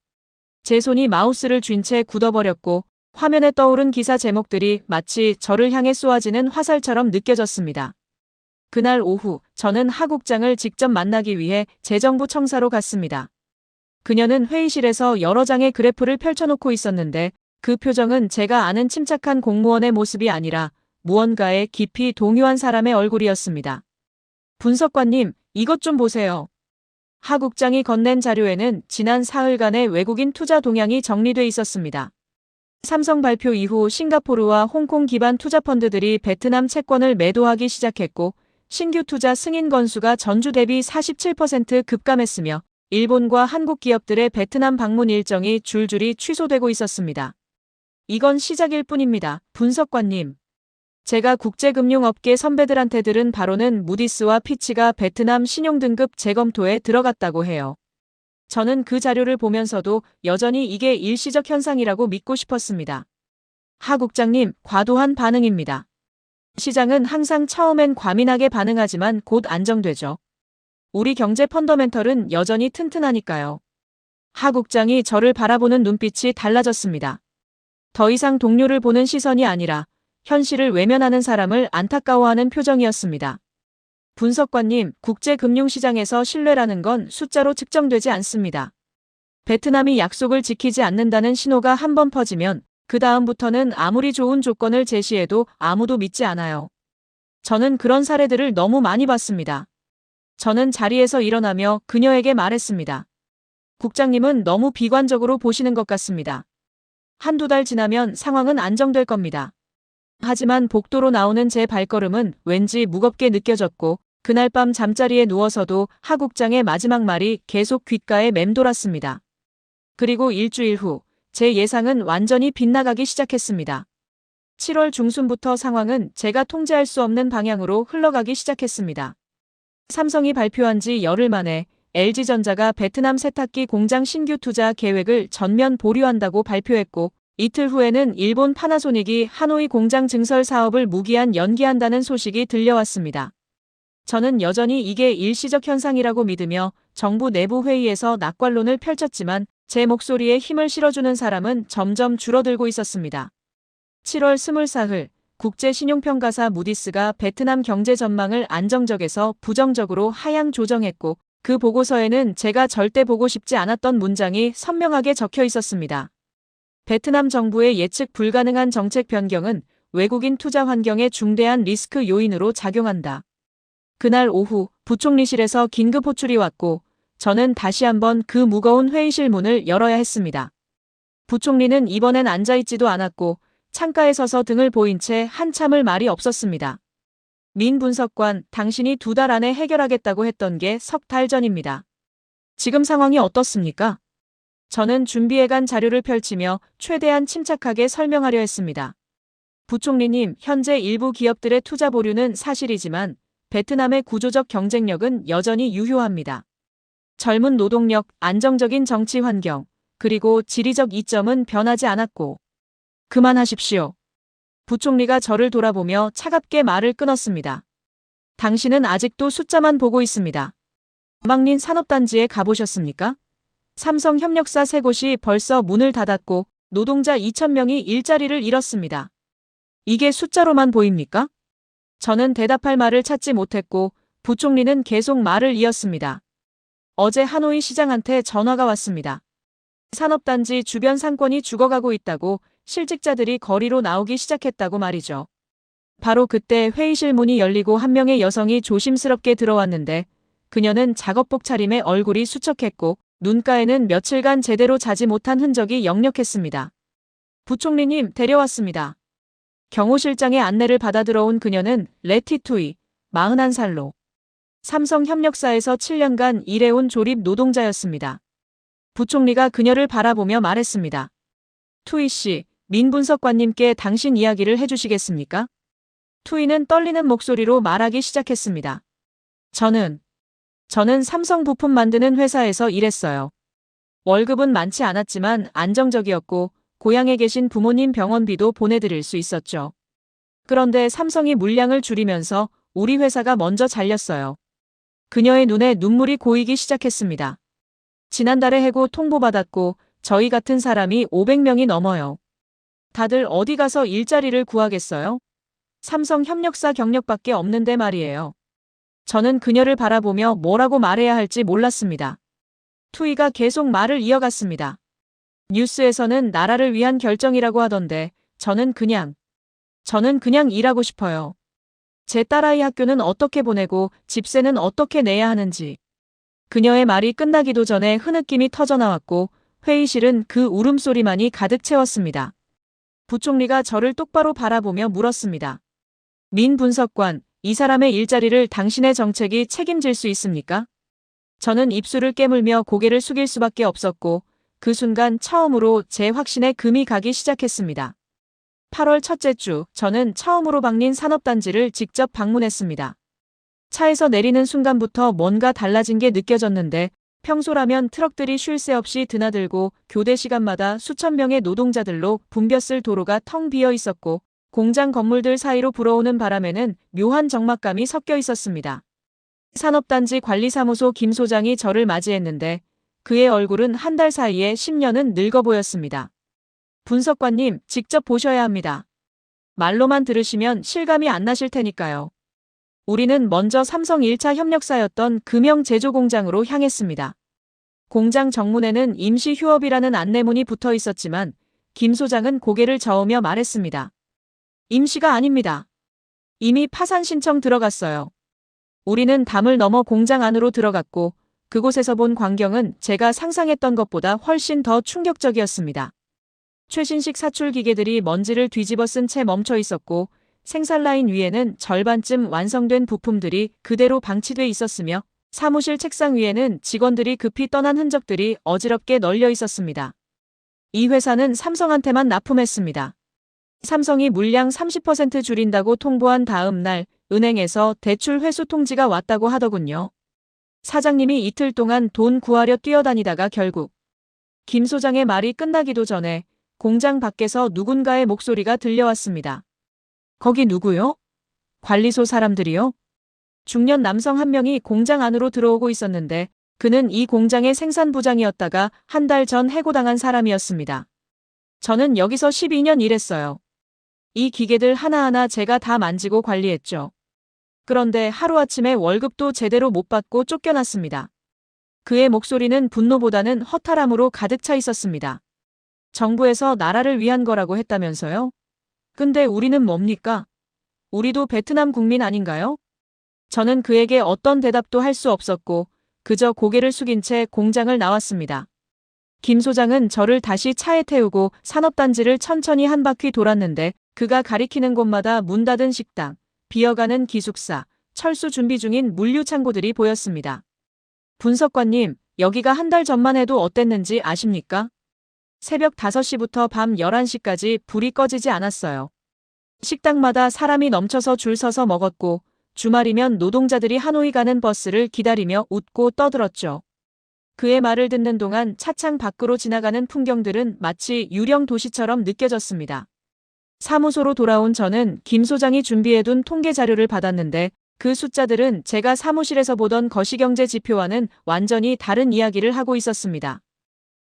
제 손이 마우스를 쥔 채 굳어버렸고 화면에 떠오른 기사 제목들이 마치 저를 향해 쏘아지는 화살처럼 느껴졌습니다. 그날 오후 저는 하 국장을 직접 만나기 위해 재정부 청사로 갔습니다. 그녀는 회의실에서 여러 장의 그래프를 펼쳐놓고 있었는데 그 표정은 제가 아는 침착한 공무원의 모습이 아니라 무언가에 깊이 동요한 사람의 얼굴이었습니다. 분석관님, 이것 좀 보세요. 하 국장이 건넨 자료에는 지난 사흘간의 외국인 투자 동향이 정리돼 있었습니다. 삼성 발표 이후 싱가포르와 홍콩 기반 투자펀드들이 베트남 채권을 매도하기 시작했고 신규 투자 승인 건수가 전주 대비 47% 급감했으며 일본과 한국 기업들의 베트남 방문 일정이 줄줄이 취소되고 있었습니다. 이건 시작일 뿐입니다. 분석관님. 제가 국제금융업계 선배들한테 들은 바로는 무디스와 피치가 베트남 신용등급 재검토에 들어갔다고 해요. 저는 그 자료를 보면서도 여전히 이게 일시적 현상이라고 믿고 싶었습니다. 하 국장님, 과도한 반응입니다. 시장은 항상 처음엔 과민하게 반응하지만 곧 안정되죠. 우리 경제 펀더멘털은 여전히 튼튼하니까요. 하 국장이 저를 바라보는 눈빛이 달라졌습니다. 더 이상 동료를 보는 시선이 아니라 현실을 외면하는 사람을 안타까워하는 표정이었습니다. 분석관님, 국제금융시장에서 신뢰라는 건 숫자로 측정되지 않습니다. 베트남이 약속을 지키지 않는다는 신호가 한번 퍼지면 그 다음부터는 아무리 좋은 조건을 제시해도 아무도 믿지 않아요. 저는 그런 사례들을 너무 많이 봤습니다. 저는 자리에서 일어나며 그녀에게 말했습니다. 국장님은 너무 비관적으로 보시는 것 같습니다. 한두 달 지나면 상황은 안정될 겁니다. 하지만 복도로 나오는 제 발걸음은 왠지 무겁게 느껴졌고 그날 밤 잠자리에 누워서도 하 국장의 마지막 말이 계속 귓가에 맴돌았습니다. 그리고 일주일 후 제 예상은 완전히 빗나가기 시작했습니다. 7월 중순부터 상황은 제가 통제할 수 없는 방향으로 흘러가기 시작했습니다. 삼성이 발표한 지 열흘 만에 LG전자가 베트남 세탁기 공장 신규 투자 계획을 전면 보류한다고 발표했고 이틀 후에는 일본 파나소닉이 하노이 공장 증설 사업을 무기한 연기한다는 소식이 들려왔습니다. 저는 여전히 이게 일시적 현상이라고 믿으며 정부 내부 회의에서 낙관론을 펼쳤지만 제 목소리에 힘을 실어주는 사람은 점점 줄어들고 있었습니다. 7월 24일 국제신용평가사 무디스가 베트남 경제 전망을 안정적에서 부정적으로 하향 조정했고 그 보고서에는 제가 절대 보고 싶지 않았던 문장이 선명하게 적혀 있었습니다. 베트남 정부의 예측 불가능한 정책 변경은 외국인 투자 환경에 중대한 리스크 요인으로 작용한다. 그날 오후 부총리실에서 긴급 호출이 왔고 저는 다시 한번 그 무거운 회의실 문을 열어야 했습니다. 부총리는 이번엔 앉아있지도 않았고 창가에 서서 등을 보인 채 한참을 말이 없었습니다. 민 분석관, 당신이 2달 안에 해결하겠다고 했던 게 석 달 전입니다. 지금 상황이 어떻습니까? 저는 준비해간 자료를 펼치며 최대한 침착하게 설명하려 했습니다. 부총리님, 현재 일부 기업들의 투자 보류는 사실이지만 베트남의 구조적 경쟁력은 여전히 유효합니다. 젊은 노동력, 안정적인 정치 환경, 그리고 지리적 이점은 변하지 않았고. 그만하십시오. 부총리가 저를 돌아보며 차갑게 말을 끊었습니다. 당신은 아직도 숫자만 보고 있습니다. 망린 산업단지에 가보셨습니까? 삼성 협력사 3곳이 벌써 문을 닫았고 노동자 2,000명이 일자리를 잃었습니다. 이게 숫자로만 보입니까? 저는 대답할 말을 찾지 못했고 부총리는 계속 말을 이었습니다. 어제 하노이 시장한테 전화가 왔습니다. 산업단지 주변 상권이 죽어가고 있다고 실직자들이 거리로 나오기 시작했다고 말이죠. 바로 그때 회의실 문이 열리고 한 명의 여성이 조심스럽게 들어왔는데 그녀는 작업복 차림에 얼굴이 수척했고 눈가에는 며칠간 제대로 자지 못한 흔적이 역력했습니다. 부총리님, 데려왔습니다. 경호실장의 안내를 받아 들어온 그녀는 레티투이, 41살로 삼성협력사에서 7년간 일해온 조립 노동자였습니다. 부총리가 그녀를 바라보며 말했습니다. 투이 씨, 민 분석관님께 당신 이야기를 해주시겠습니까? 투이는 떨리는 목소리로 말하기 시작했습니다. 저는 삼성 부품 만드는 회사에서 일했어요. 월급은 많지 않았지만 안정적이었고 고향에 계신 부모님 병원비도 보내드릴 수 있었죠. 그런데 삼성이 물량을 줄이면서 우리 회사가 먼저 잘렸어요. 그녀의 눈에 눈물이 고이기 시작했습니다. 지난달에 해고 통보받았고 저희 같은 사람이 500명이 넘어요. 다들 어디 가서 일자리를 구하겠어요? 삼성 협력사 경력밖에 없는데 말이에요. 저는 그녀를 바라보며 뭐라고 말해야 할지 몰랐습니다. 투이가 계속 말을 이어갔습니다. 뉴스에서는 나라를 위한 결정이라고 하던데 저는 그냥 일하고 싶어요. 제 딸아이 학교는 어떻게 보내고 집세는 어떻게 내야 하는지. 그녀의 말이 끝나기도 전에 흐느낌이 터져나왔고 회의실은 그 울음소리만이 가득 채웠습니다. 부총리가 저를 똑바로 바라보며 물었습니다. 민 분석관, 이 사람의 일자리를 당신의 정책이 책임질 수 있습니까? 저는 입술을 깨물며 고개를 숙일 수밖에 없었고 그 순간 처음으로 제 확신에 금이 가기 시작했습니다. 8월 첫째 주, 저는 처음으로 박린 산업단지를 직접 방문했습니다. 차에서 내리는 순간부터 뭔가 달라진 게 느껴졌는데 평소라면 트럭들이 쉴 새 없이 드나들고 교대 시간마다 수천 명의 노동자들로 붐볐을 도로가 텅 비어 있었고 공장 건물들 사이로 불어오는 바람에는 묘한 적막감이 섞여 있었습니다. 산업단지 관리사무소 김 소장이 저를 맞이했는데 그의 얼굴은 한 달 사이에 10년은 늙어 보였습니다. 분석관님, 직접 보셔야 합니다. 말로만 들으시면 실감이 안 나실 테니까요. 우리는 먼저 삼성 1차 협력사였던 금형 제조 공장으로 향했습니다. 공장 정문에는 임시 휴업이라는 안내문이 붙어 있었지만 김 소장은 고개를 저으며 말했습니다. 임시가 아닙니다. 이미 파산 신청 들어갔어요. 우리는 담을 넘어 공장 안으로 들어갔고 그곳에서 본 광경은 제가 상상했던 것보다 훨씬 더 충격적이었습니다. 최신식 사출 기계들이 먼지를 뒤집어 쓴 채 멈춰 있었고 생산 라인 위에는 절반쯤 완성된 부품들이 그대로 방치돼 있었으며 사무실 책상 위에는 직원들이 급히 떠난 흔적들이 어지럽게 널려 있었습니다. 이 회사는 삼성한테만 납품했습니다. 삼성이 물량 30% 줄인다고 통보한 다음 날 은행에서 대출 회수 통지가 왔다고 하더군요. 사장님이 이틀 동안 돈 구하려 뛰어다니다가 결국 김 소장의 말이 끝나기도 전에 공장 밖에서 누군가의 목소리가 들려왔습니다. 거기 누구요? 관리소 사람들이요? 중년 남성 한 명이 공장 안으로 들어오고 있었는데 그는 이 공장의 생산부장이었다가 한 달 전 해고당한 사람이었습니다. 저는 여기서 12년 일했어요. 이 기계들 하나하나 제가 다 만지고 관리했죠. 그런데 하루아침에 월급도 제대로 못 받고 쫓겨났습니다. 그의 목소리는 분노보다는 허탈함으로 가득 차 있었습니다. 정부에서 나라를 위한 거라고 했다면서요? 근데 우리는 뭡니까? 우리도 베트남 국민 아닌가요? 저는 그에게 어떤 대답도 할 수 없었고 그저 고개를 숙인 채 공장을 나왔습니다. 김 소장은 저를 다시 차에 태우고 산업단지를 천천히 한 바퀴 돌았는데 그가 가리키는 곳마다 문 닫은 식당, 비어가는 기숙사, 철수 준비 중인 물류 창고들이 보였습니다. 분석관님, 여기가 한 달 전만 해도 어땠는지 아십니까? 새벽 5시부터 밤 11시까지 불이 꺼지지 않았어요. 식당마다 사람이 넘쳐서 줄 서서 먹었고 주말이면 노동자들이 하노이 가는 버스를 기다리며 웃고 떠들었죠. 그의 말을 듣는 동안 차창 밖으로 지나가는 풍경들은 마치 유령 도시처럼 느껴졌습니다. 사무소로 돌아온 저는 김 소장이 준비해둔 통계 자료를 받았는데 그 숫자들은 제가 사무실에서 보던 거시경제 지표와는 완전히 다른 이야기를 하고 있었습니다.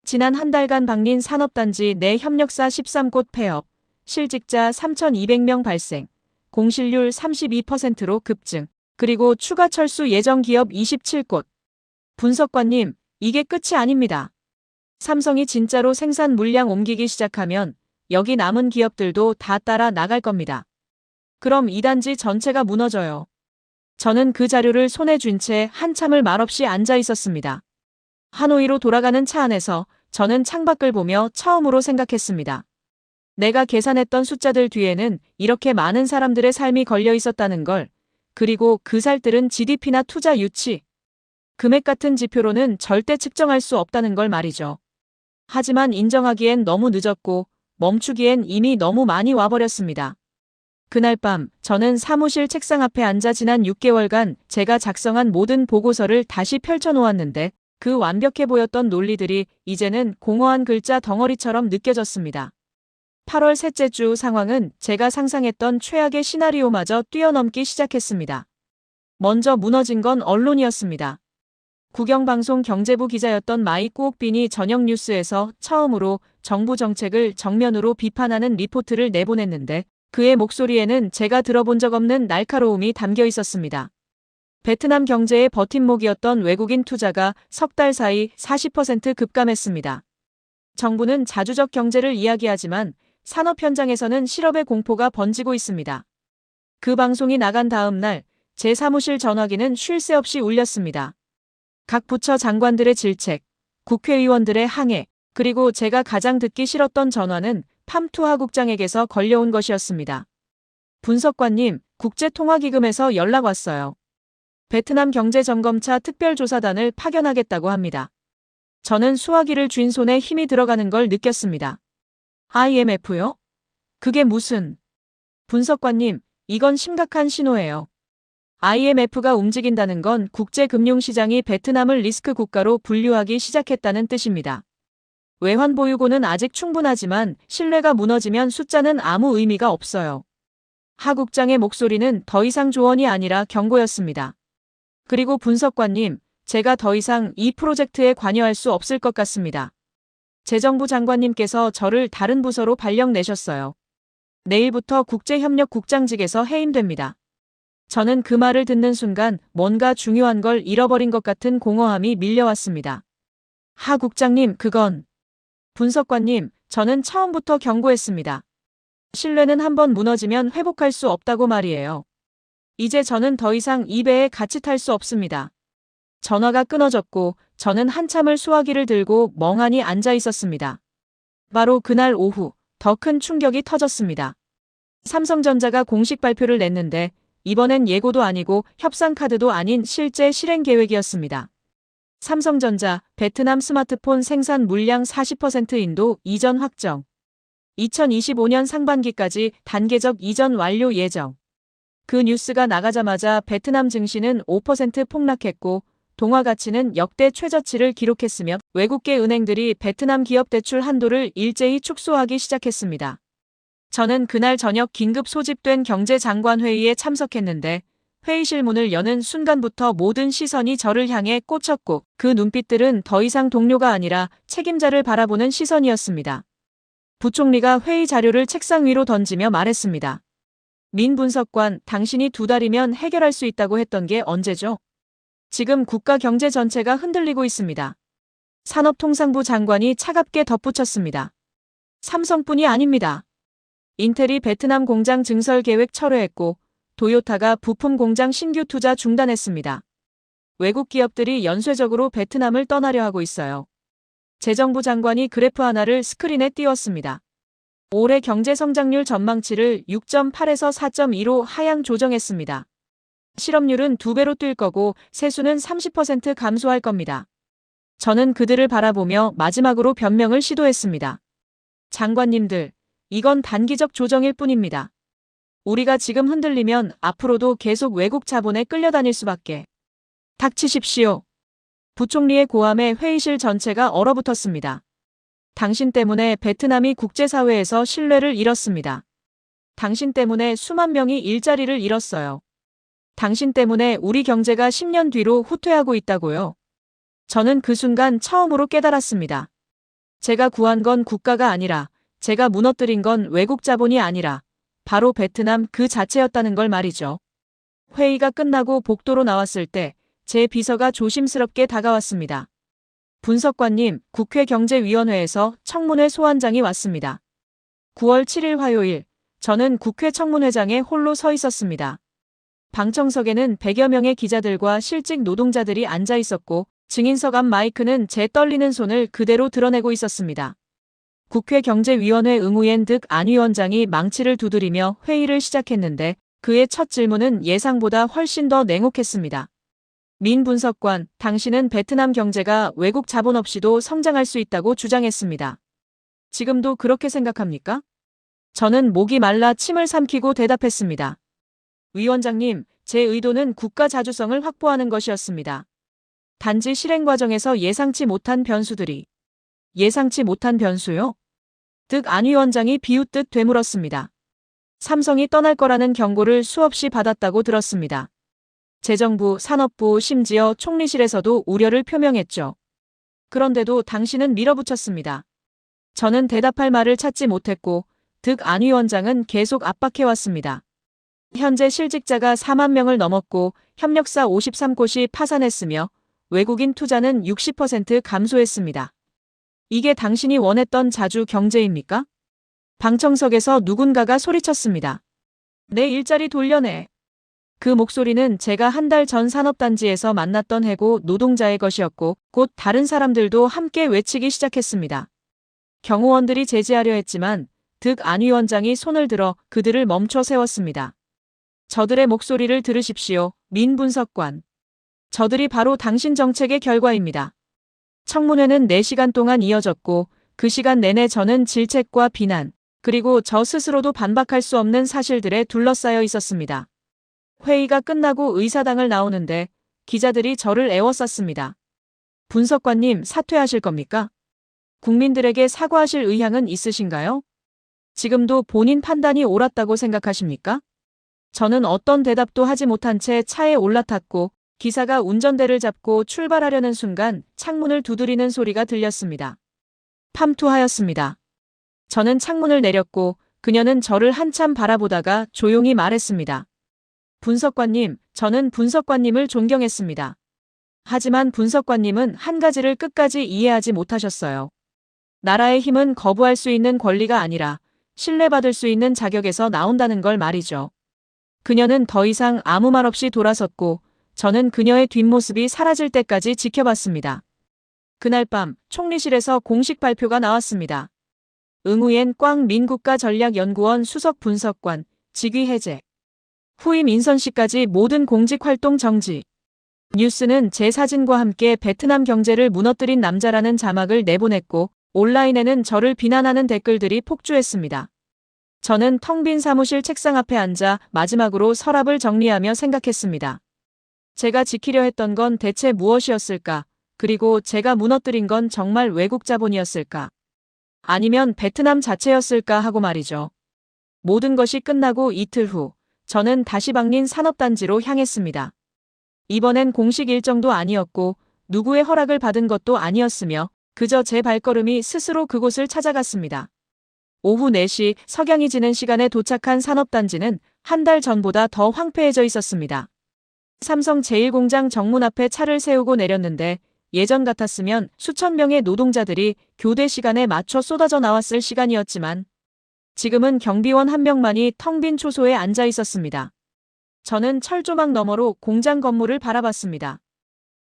지난 한 달간 박린 산업단지 내 협력사 13곳 폐업, 실직자 3,200명 발생, 공실률 32%로 급증, 그리고 추가 철수 예정 기업 27곳. 분석관님, 이게 끝이 아닙니다. 삼성이 진짜로 생산 물량 옮기기 시작하면 여기 남은 기업들도 다 따라 나갈 겁니다. 그럼 이 단지 전체가 무너져요. 저는 그 자료를 손에 쥔 채 한참을 말없이 앉아 있었습니다. 하노이로 돌아가는 차 안에서 저는 창밖을 보며 처음으로 생각했습니다. 내가 계산했던 숫자들 뒤에는 이렇게 많은 사람들의 삶이 걸려 있었다는 걸, 그리고 그 살들은 GDP나 투자 유치, 금액 같은 지표로는 절대 측정할 수 없다는 걸 말이죠. 하지만 인정하기엔 너무 늦었고 멈추기엔 이미 너무 많이 와버렸습니다. 그날 밤 저는 사무실 책상 앞에 앉아 지난 6개월간 제가 작성한 모든 보고서를 다시 펼쳐놓았는데 그 완벽해 보였던 논리들이 이제는 공허한 글자 덩어리처럼 느껴졌습니다. 8월 셋째 주 상황은 제가 상상했던 최악의 시나리오마저 뛰어넘기 시작했습니다. 먼저 무너진 건 언론이었습니다. 국영방송 경제부 기자였던 마이 꾸옥빈이 저녁 뉴스에서 처음으로 정부 정책을 정면으로 비판하는 리포트를 내보냈는데 그의 목소리에는 제가 들어본 적 없는 날카로움이 담겨 있었습니다. 베트남 경제의 버팀목이었던 외국인 투자가 석 달 사이 40% 급감했습니다. 정부는 자주적 경제를 이야기하지만 산업 현장에서는 실업의 공포가 번지고 있습니다. 그 방송이 나간 다음 날 제 사무실 전화기는 쉴 새 없이 울렸습니다. 각 부처 장관들의 질책, 국회의원들의 항해, 그리고 제가 가장 듣기 싫었던 전화는 팜투 하국장에게서 걸려온 것이었습니다. 분석관님, 국제통화기금에서 연락 왔어요. 베트남 경제점검차 특별조사단을 파견하겠다고 합니다. 저는 수화기를 쥔 손에 힘이 들어가는 걸 느꼈습니다. IMF요? 그게 무슨... 분석관님, 이건 심각한 신호예요. IMF가 움직인다는 건 국제금융시장이 베트남을 리스크 국가로 분류하기 시작했다는 뜻입니다. 외환 보유고는 아직 충분하지만 신뢰가 무너지면 숫자는 아무 의미가 없어요. 하 국장의 목소리는 더 이상 조언이 아니라 경고였습니다. 그리고 분석관님, 제가 더 이상 이 프로젝트에 관여할 수 없을 것 같습니다. 재정부 장관님께서 저를 다른 부서로 발령 내셨어요. 내일부터 국제협력국장직에서 해임됩니다. 저는 그 말을 듣는 순간 뭔가 중요한 걸 잃어버린 것 같은 공허함이 밀려왔습니다. 하 국장님, 그건... 분석관님, 저는 처음부터 경고했습니다. 신뢰는 한번 무너지면 회복할 수 없다고 말이에요. 이제 저는 더 이상 이 배에 같이 탈 수 없습니다. 전화가 끊어졌고 저는 한참을 수화기를 들고 멍하니 앉아 있었습니다. 바로 그날 오후 더 큰 충격이 터졌습니다. 삼성전자가 공식 발표를 냈는데 이번엔 예고도 아니고 협상 카드도 아닌 실제 실행 계획이었습니다. 삼성전자, 베트남 스마트폰 생산 물량 40% 인도 이전 확정. 2025년 상반기까지 단계적 이전 완료 예정. 그 뉴스가 나가자마자 베트남 증시는 5% 폭락했고 동화 가치는 역대 최저치를 기록했으며 외국계 은행들이 베트남 기업 대출 한도를 일제히 축소하기 시작했습니다. 저는 그날 저녁 긴급 소집된 경제장관회의에 참석했는데 회의실 문을 여는 순간부터 모든 시선이 저를 향해 꽂혔고 그 눈빛들은 더 이상 동료가 아니라 책임자를 바라보는 시선이었습니다. 부총리가 회의 자료를 책상 위로 던지며 말했습니다. 민 분석관, 당신이 2달이면 해결할 수 있다고 했던 게 언제죠? 지금 국가 경제 전체가 흔들리고 있습니다. 산업통상부 장관이 차갑게 덧붙였습니다. 삼성뿐이 아닙니다. 인텔이 베트남 공장 증설 계획 철회했고 도요타가 부품 공장 신규 투자 중단했습니다. 외국 기업들이 연쇄적으로 베트남을 떠나려 하고 있어요. 재정부 장관이 그래프 하나를 스크린에 띄웠습니다. 올해 경제 성장률 전망치를 6.8에서 4.2로 하향 조정했습니다. 실업률은 2배로 뛸 거고 세수는 30% 감소할 겁니다. 저는 그들을 바라보며 마지막으로 변명을 시도했습니다. 장관님들, 이건 단기적 조정일 뿐입니다. 우리가 지금 흔들리면 앞으로도 계속 외국 자본에 끌려다닐 수밖에. 닥치십시오. 부총리의 고함에 회의실 전체가 얼어붙었습니다. 당신 때문에 베트남이 국제사회에서 신뢰를 잃었습니다. 당신 때문에 수만 명이 일자리를 잃었어요. 당신 때문에 우리 경제가 10년 뒤로 후퇴하고 있다고요. 저는 그 순간 처음으로 깨달았습니다. 제가 구한 건 국가가 아니라, 제가 무너뜨린 건 외국 자본이 아니라 바로 베트남 그 자체였다는 걸 말이죠. 회의가 끝나고 복도로 나왔을 때 제 비서가 조심스럽게 다가왔습니다. 분석관님, 국회 경제위원회에서 청문회 소환장이 왔습니다. 9월 7일 화요일, 저는 국회 청문회장에 홀로 서 있었습니다. 방청석에는 100여 명의 기자들과 실직 노동자들이 앉아 있었고 증인석 앞 마이크는 제 떨리는 손을 그대로 드러내고 있었습니다. 국회 경제위원회 응우옌 득 안 위원장이 망치를 두드리며 회의를 시작했는데 그의 첫 질문은 예상보다 훨씬 더 냉혹했습니다. 민 분석관, 당신은 베트남 경제가 외국 자본 없이도 성장할 수 있다고 주장했습니다. 지금도 그렇게 생각합니까? 저는 목이 말라 침을 삼키고 대답했습니다. 위원장님, 제 의도는 국가 자주성을 확보하는 것이었습니다. 단지 실행 과정에서 예상치 못한 변수들이. 예상치 못한 변수요? 득 안 위원장이 비웃듯 되물었습니다. 삼성이 떠날 거라는 경고를 수없이 받았다고 들었습니다. 재정부, 산업부, 심지어 총리실에서도 우려를 표명했죠. 그런데도 당신은 밀어붙였습니다. 저는 대답할 말을 찾지 못했고 득 안 위원장은 계속 압박해왔습니다. 현재 실직자가 4만 명을 넘었고 협력사 53곳이 파산했으며 외국인 투자는 60% 감소했습니다. 이게 당신이 원했던 자주 경제입니까? 방청석에서 누군가가 소리쳤습니다. 내 일자리 돌려내. 그 목소리는 제가 한 달 전 산업단지에서 만났던 해고 노동자의 것이었고 곧 다른 사람들도 함께 외치기 시작했습니다. 경호원들이 제지하려 했지만 득 안 위원장이 손을 들어 그들을 멈춰 세웠습니다. 저들의 목소리를 들으십시오. 민 분석관. 저들이 바로 당신 정책의 결과입니다. 청문회는 4시간 동안 이어졌고 그 시간 내내 저는 질책과 비난, 그리고 저 스스로도 반박할 수 없는 사실들에 둘러싸여 있었습니다. 회의가 끝나고 의사당을 나오는데 기자들이 저를 에워쌌습니다. 분석관님, 사퇴하실 겁니까? 국민들에게 사과하실 의향은 있으신가요? 지금도 본인 판단이 옳았다고 생각하십니까? 저는 어떤 대답도 하지 못한 채 차에 올라탔고 기사가 운전대를 잡고 출발하려는 순간 창문을 두드리는 소리가 들렸습니다. 팜투하였습니다. 저는 창문을 내렸고 그녀는 저를 한참 바라보다가 조용히 말했습니다. 분석관님, 저는 분석관님을 존경했습니다. 하지만 분석관님은 한 가지를 끝까지 이해하지 못하셨어요. 나라의 힘은 거부할 수 있는 권리가 아니라 신뢰받을 수 있는 자격에서 나온다는 걸 말이죠. 그녀는 더 이상 아무 말 없이 돌아섰고 저는 그녀의 뒷모습이 사라질 때까지 지켜봤습니다. 그날 밤 총리실에서 공식 발표가 나왔습니다. 응우옌 꽝 민국가전략연구원 수석 분석관, 직위 해제. 후임 인선 시까지 모든 공직 활동 정지. 뉴스는 제 사진과 함께 베트남 경제를 무너뜨린 남자라는 자막을 내보냈고 온라인에는 저를 비난하는 댓글들이 폭주했습니다. 저는 텅 빈 사무실 책상 앞에 앉아 마지막으로 서랍을 정리하며 생각했습니다. 제가 지키려 했던 건 대체 무엇이었을까? 그리고 제가 무너뜨린 건 정말 외국 자본이었을까? 아니면 베트남 자체였을까 하고 말이죠. 모든 것이 끝나고 이틀 후 저는 다시 방린 산업단지로 향했습니다. 이번엔 공식 일정도 아니었고 누구의 허락을 받은 것도 아니었으며 그저 제 발걸음이 스스로 그곳을 찾아갔습니다. 오후 4시 석양이 지는 시간에 도착한 산업단지는 한 달 전보다 더 황폐해져 있었습니다. 삼성 제1공장 정문 앞에 차를 세우고 내렸는데 예전 같았으면 수천 명의 노동자들이 교대 시간에 맞춰 쏟아져 나왔을 시간이었지만 지금은 경비원 한 명만이 텅 빈 초소에 앉아 있었습니다. 저는 철조망 너머로 공장 건물을 바라봤습니다.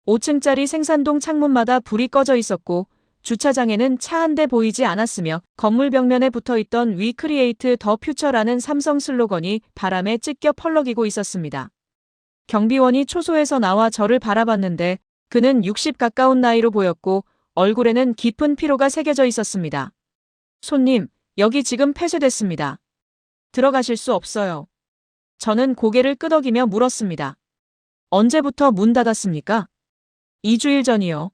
5층짜리 생산동 창문마다 불이 꺼져 있었고 주차장에는 차 한 대 보이지 않았으며 건물 벽면에 붙어있던 We Create the Future라는 삼성 슬로건이 바람에 찢겨 펄럭이고 있었습니다. 경비원이 초소에서 나와 저를 바라봤는데 그는 60 가까운 나이로 보였고 얼굴에는 깊은 피로가 새겨져 있었습니다. 손님, 여기 지금 폐쇄됐습니다. 들어가실 수 없어요. 저는 고개를 끄덕이며 물었습니다. 언제부터 문 닫았습니까? 2주일 전이요.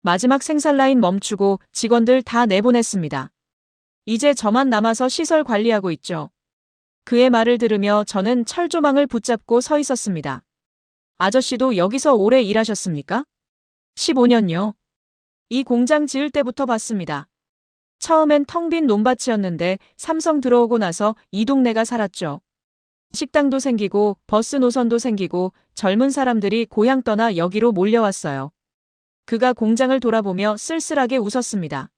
마지막 생산 라인 멈추고 직원들 다 내보냈습니다. 이제 저만 남아서 시설 관리하고 있죠. 그의 말을 들으며 저는 철조망을 붙잡고 서 있었습니다. 아저씨도 여기서 오래 일하셨습니까? 15년요. 이 공장 지을 때부터 봤습니다. 처음엔 텅 빈 논밭이었는데 삼성 들어오고 나서 이 동네가 살았죠. 식당도 생기고 버스 노선도 생기고 젊은 사람들이 고향 떠나 여기로 몰려왔어요. 그가 공장을 돌아보며 쓸쓸하게 웃었습니다.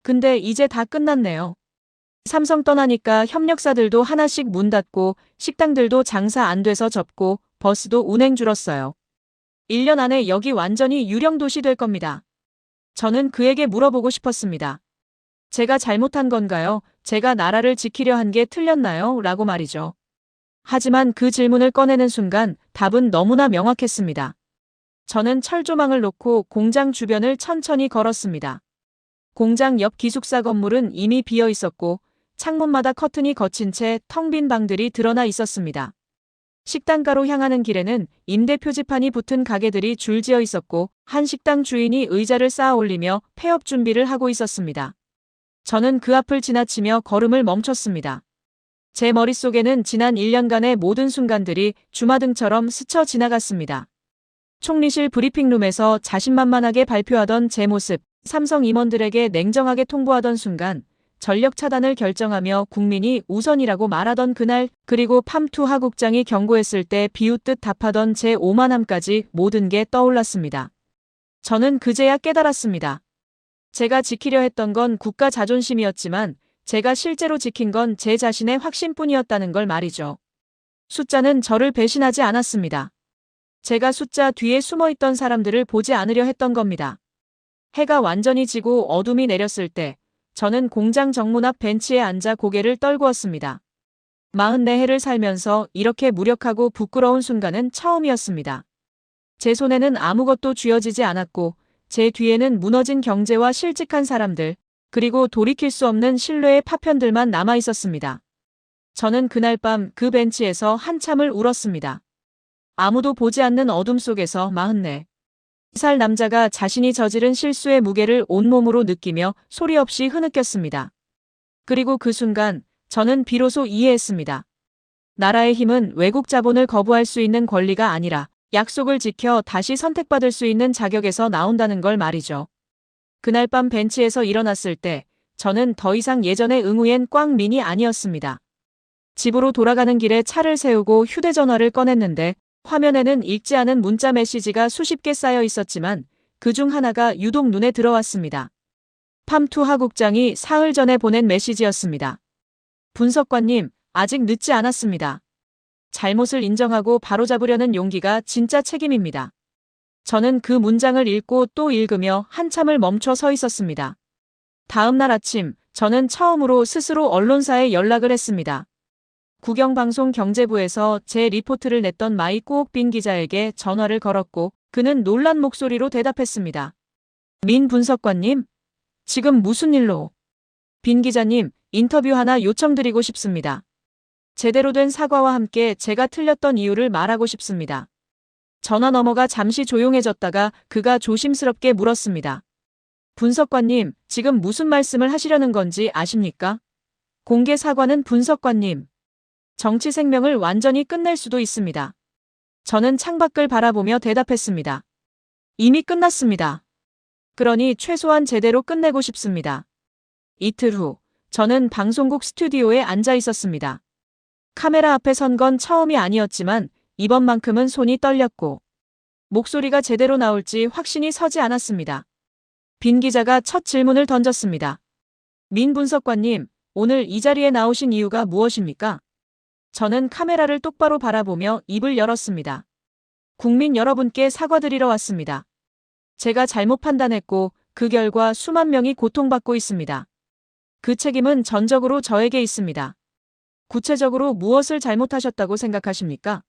근데 이제 다 끝났네요. 삼성 떠나니까 협력사들도 하나씩 문 닫고 식당들도 장사 안 돼서 접고 버스도 운행 줄었어요. 1년 안에 여기 완전히 유령 도시 될 겁니다. 저는 그에게 물어보고 싶었습니다. 제가 잘못한 건가요? 제가 나라를 지키려 한 게 틀렸나요? 라고 말이죠. 하지만 그 질문을 꺼내는 순간 답은 너무나 명확했습니다. 저는 철조망을 놓고 공장 주변을 천천히 걸었습니다. 공장 옆 기숙사 건물은 이미 비어 있었고 창문마다 커튼이 거친 채 텅 빈 방들이 드러나 있었습니다. 식당가로 향하는 길에는 임대 표지판이 붙은 가게들이 줄지어 있었고 한 식당 주인이 의자를 쌓아 올리며 폐업 준비를 하고 있었습니다. 저는 그 앞을 지나치며 걸음을 멈췄습니다. 제 머릿속에는 지난 1년간의 모든 순간들이 주마등처럼 스쳐 지나갔습니다. 총리실 브리핑룸에서 자신만만하게 발표하던 제 모습, 삼성 임원들에게 냉정하게 통보하던 순간 전력 차단을 결정하며 국민이 우선이라고 말하던 그날, 그리고 팜투 하국장이 경고했을 때 비웃듯 답하던 제 오만함까지 모든 게 떠올랐습니다. 저는 그제야 깨달았습니다. 제가 지키려 했던 건 국가 자존심이었지만 제가 실제로 지킨 건 제 자신의 확신뿐이었다는 걸 말이죠. 숫자는 저를 배신하지 않았습니다. 제가 숫자 뒤에 숨어있던 사람들을 보지 않으려 했던 겁니다. 해가 완전히 지고 어둠이 내렸을 때 저는 공장 정문 앞 벤치에 앉아 고개를 떨구었습니다. 44해를 살면서 이렇게 무력하고 부끄러운 순간은 처음이었습니다. 제 손에는 아무것도 쥐어지지 않았고 제 뒤에는 무너진 경제와 실직한 사람들, 그리고 돌이킬 수 없는 신뢰의 파편들만 남아 있었습니다. 저는 그날 밤 그 벤치에서 한참을 울었습니다. 아무도 보지 않는 어둠 속에서 44살 남자가 자신이 저지른 실수의 무게를 온몸으로 느끼며 소리 없이 흐느꼈습니다. 그리고 그 순간 저는 비로소 이해했습니다. 나라의 힘은 외국 자본을 거부할 수 있는 권리가 아니라 약속을 지켜 다시 선택받을 수 있는 자격에서 나온다는 걸 말이죠. 그날 밤 벤치에서 일어났을 때 저는 더 이상 예전의 응우엔 꽝민이 아니었습니다. 집으로 돌아가는 길에 차를 세우고 휴대전화를 꺼냈는데 화면에는 읽지 않은 문자 메시지가 수십 개 쌓여 있었지만 그중 하나가 유독 눈에 들어왔습니다. 팜투 하국장이 사흘 전에 보낸 메시지였습니다. 분석관님, 아직 늦지 않았습니다. 잘못을 인정하고 바로잡으려는 용기가 진짜 책임입니다. 저는 그 문장을 읽고 또 읽으며 한참을 멈춰 서 있었습니다. 다음 날 아침, 저는 처음으로 스스로 언론사에 연락을 했습니다. 국영방송 경제부에서 제 리포트를 냈던 마이 꾸옥빈 기자에게 전화를 걸었고 그는 놀란 목소리로 대답했습니다. 민 분석관님, 지금 무슨 일로? 빈 기자님, 인터뷰 하나 요청드리고 싶습니다. 제대로 된 사과와 함께 제가 틀렸던 이유를 말하고 싶습니다. 전화 너머가 잠시 조용해졌다가 그가 조심스럽게 물었습니다. 분석관님, 지금 무슨 말씀을 하시려는 건지 아십니까? 공개 사과는 분석관님. 정치 생명을 완전히 끝낼 수도 있습니다. 저는 창밖을 바라보며 대답했습니다. 이미 끝났습니다. 그러니 최소한 제대로 끝내고 싶습니다. 이틀 후, 저는 방송국 스튜디오에 앉아 있었습니다. 카메라 앞에 선 건 처음이 아니었지만 이번만큼은 손이 떨렸고 목소리가 제대로 나올지 확신이 서지 않았습니다. 빈 기자가 첫 질문을 던졌습니다. 민 분석관님, 오늘 이 자리에 나오신 이유가 무엇입니까? 저는 카메라를 똑바로 바라보며 입을 열었습니다. 국민 여러분께 사과드리러 왔습니다. 제가 잘못 판단했고 그 결과 수만 명이 고통받고 있습니다. 그 책임은 전적으로 저에게 있습니다. 구체적으로 무엇을 잘못하셨다고 생각하십니까?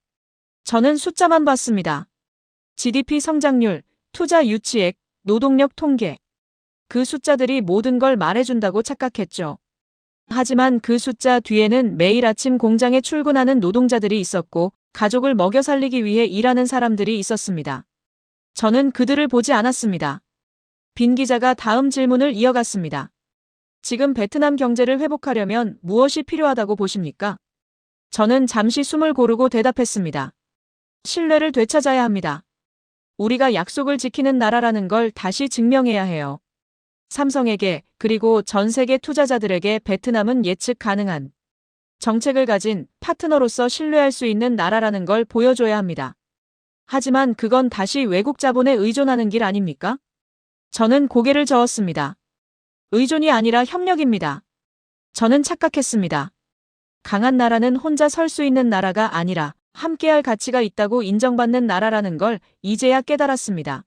저는 숫자만 봤습니다. GDP 성장률, 투자 유치액, 노동력 통계. 그 숫자들이 모든 걸 말해준다고 착각했죠. 하지만 그 숫자 뒤에는 매일 아침 공장에 출근하는 노동자들이 있었고 가족을 먹여 살리기 위해 일하는 사람들이 있었습니다. 저는 그들을 보지 않았습니다. 빈 기자가 다음 질문을 이어갔습니다. 지금 베트남 경제를 회복하려면 무엇이 필요하다고 보십니까? 저는 잠시 숨을 고르고 대답했습니다. 신뢰를 되찾아야 합니다. 우리가 약속을 지키는 나라라는 걸 다시 증명해야 해요. 삼성에게 그리고 전 세계 투자자들에게 베트남은 예측 가능한 정책을 가진 파트너로서 신뢰할 수 있는 나라라는 걸 보여줘야 합니다. 하지만 그건 다시 외국 자본에 의존하는 길 아닙니까? 저는 고개를 저었습니다. 의존이 아니라 협력입니다. 저는 착각했습니다. 강한 나라는 혼자 설 수 있는 나라가 아니라 함께할 가치가 있다고 인정받는 나라라는 걸 이제야 깨달았습니다.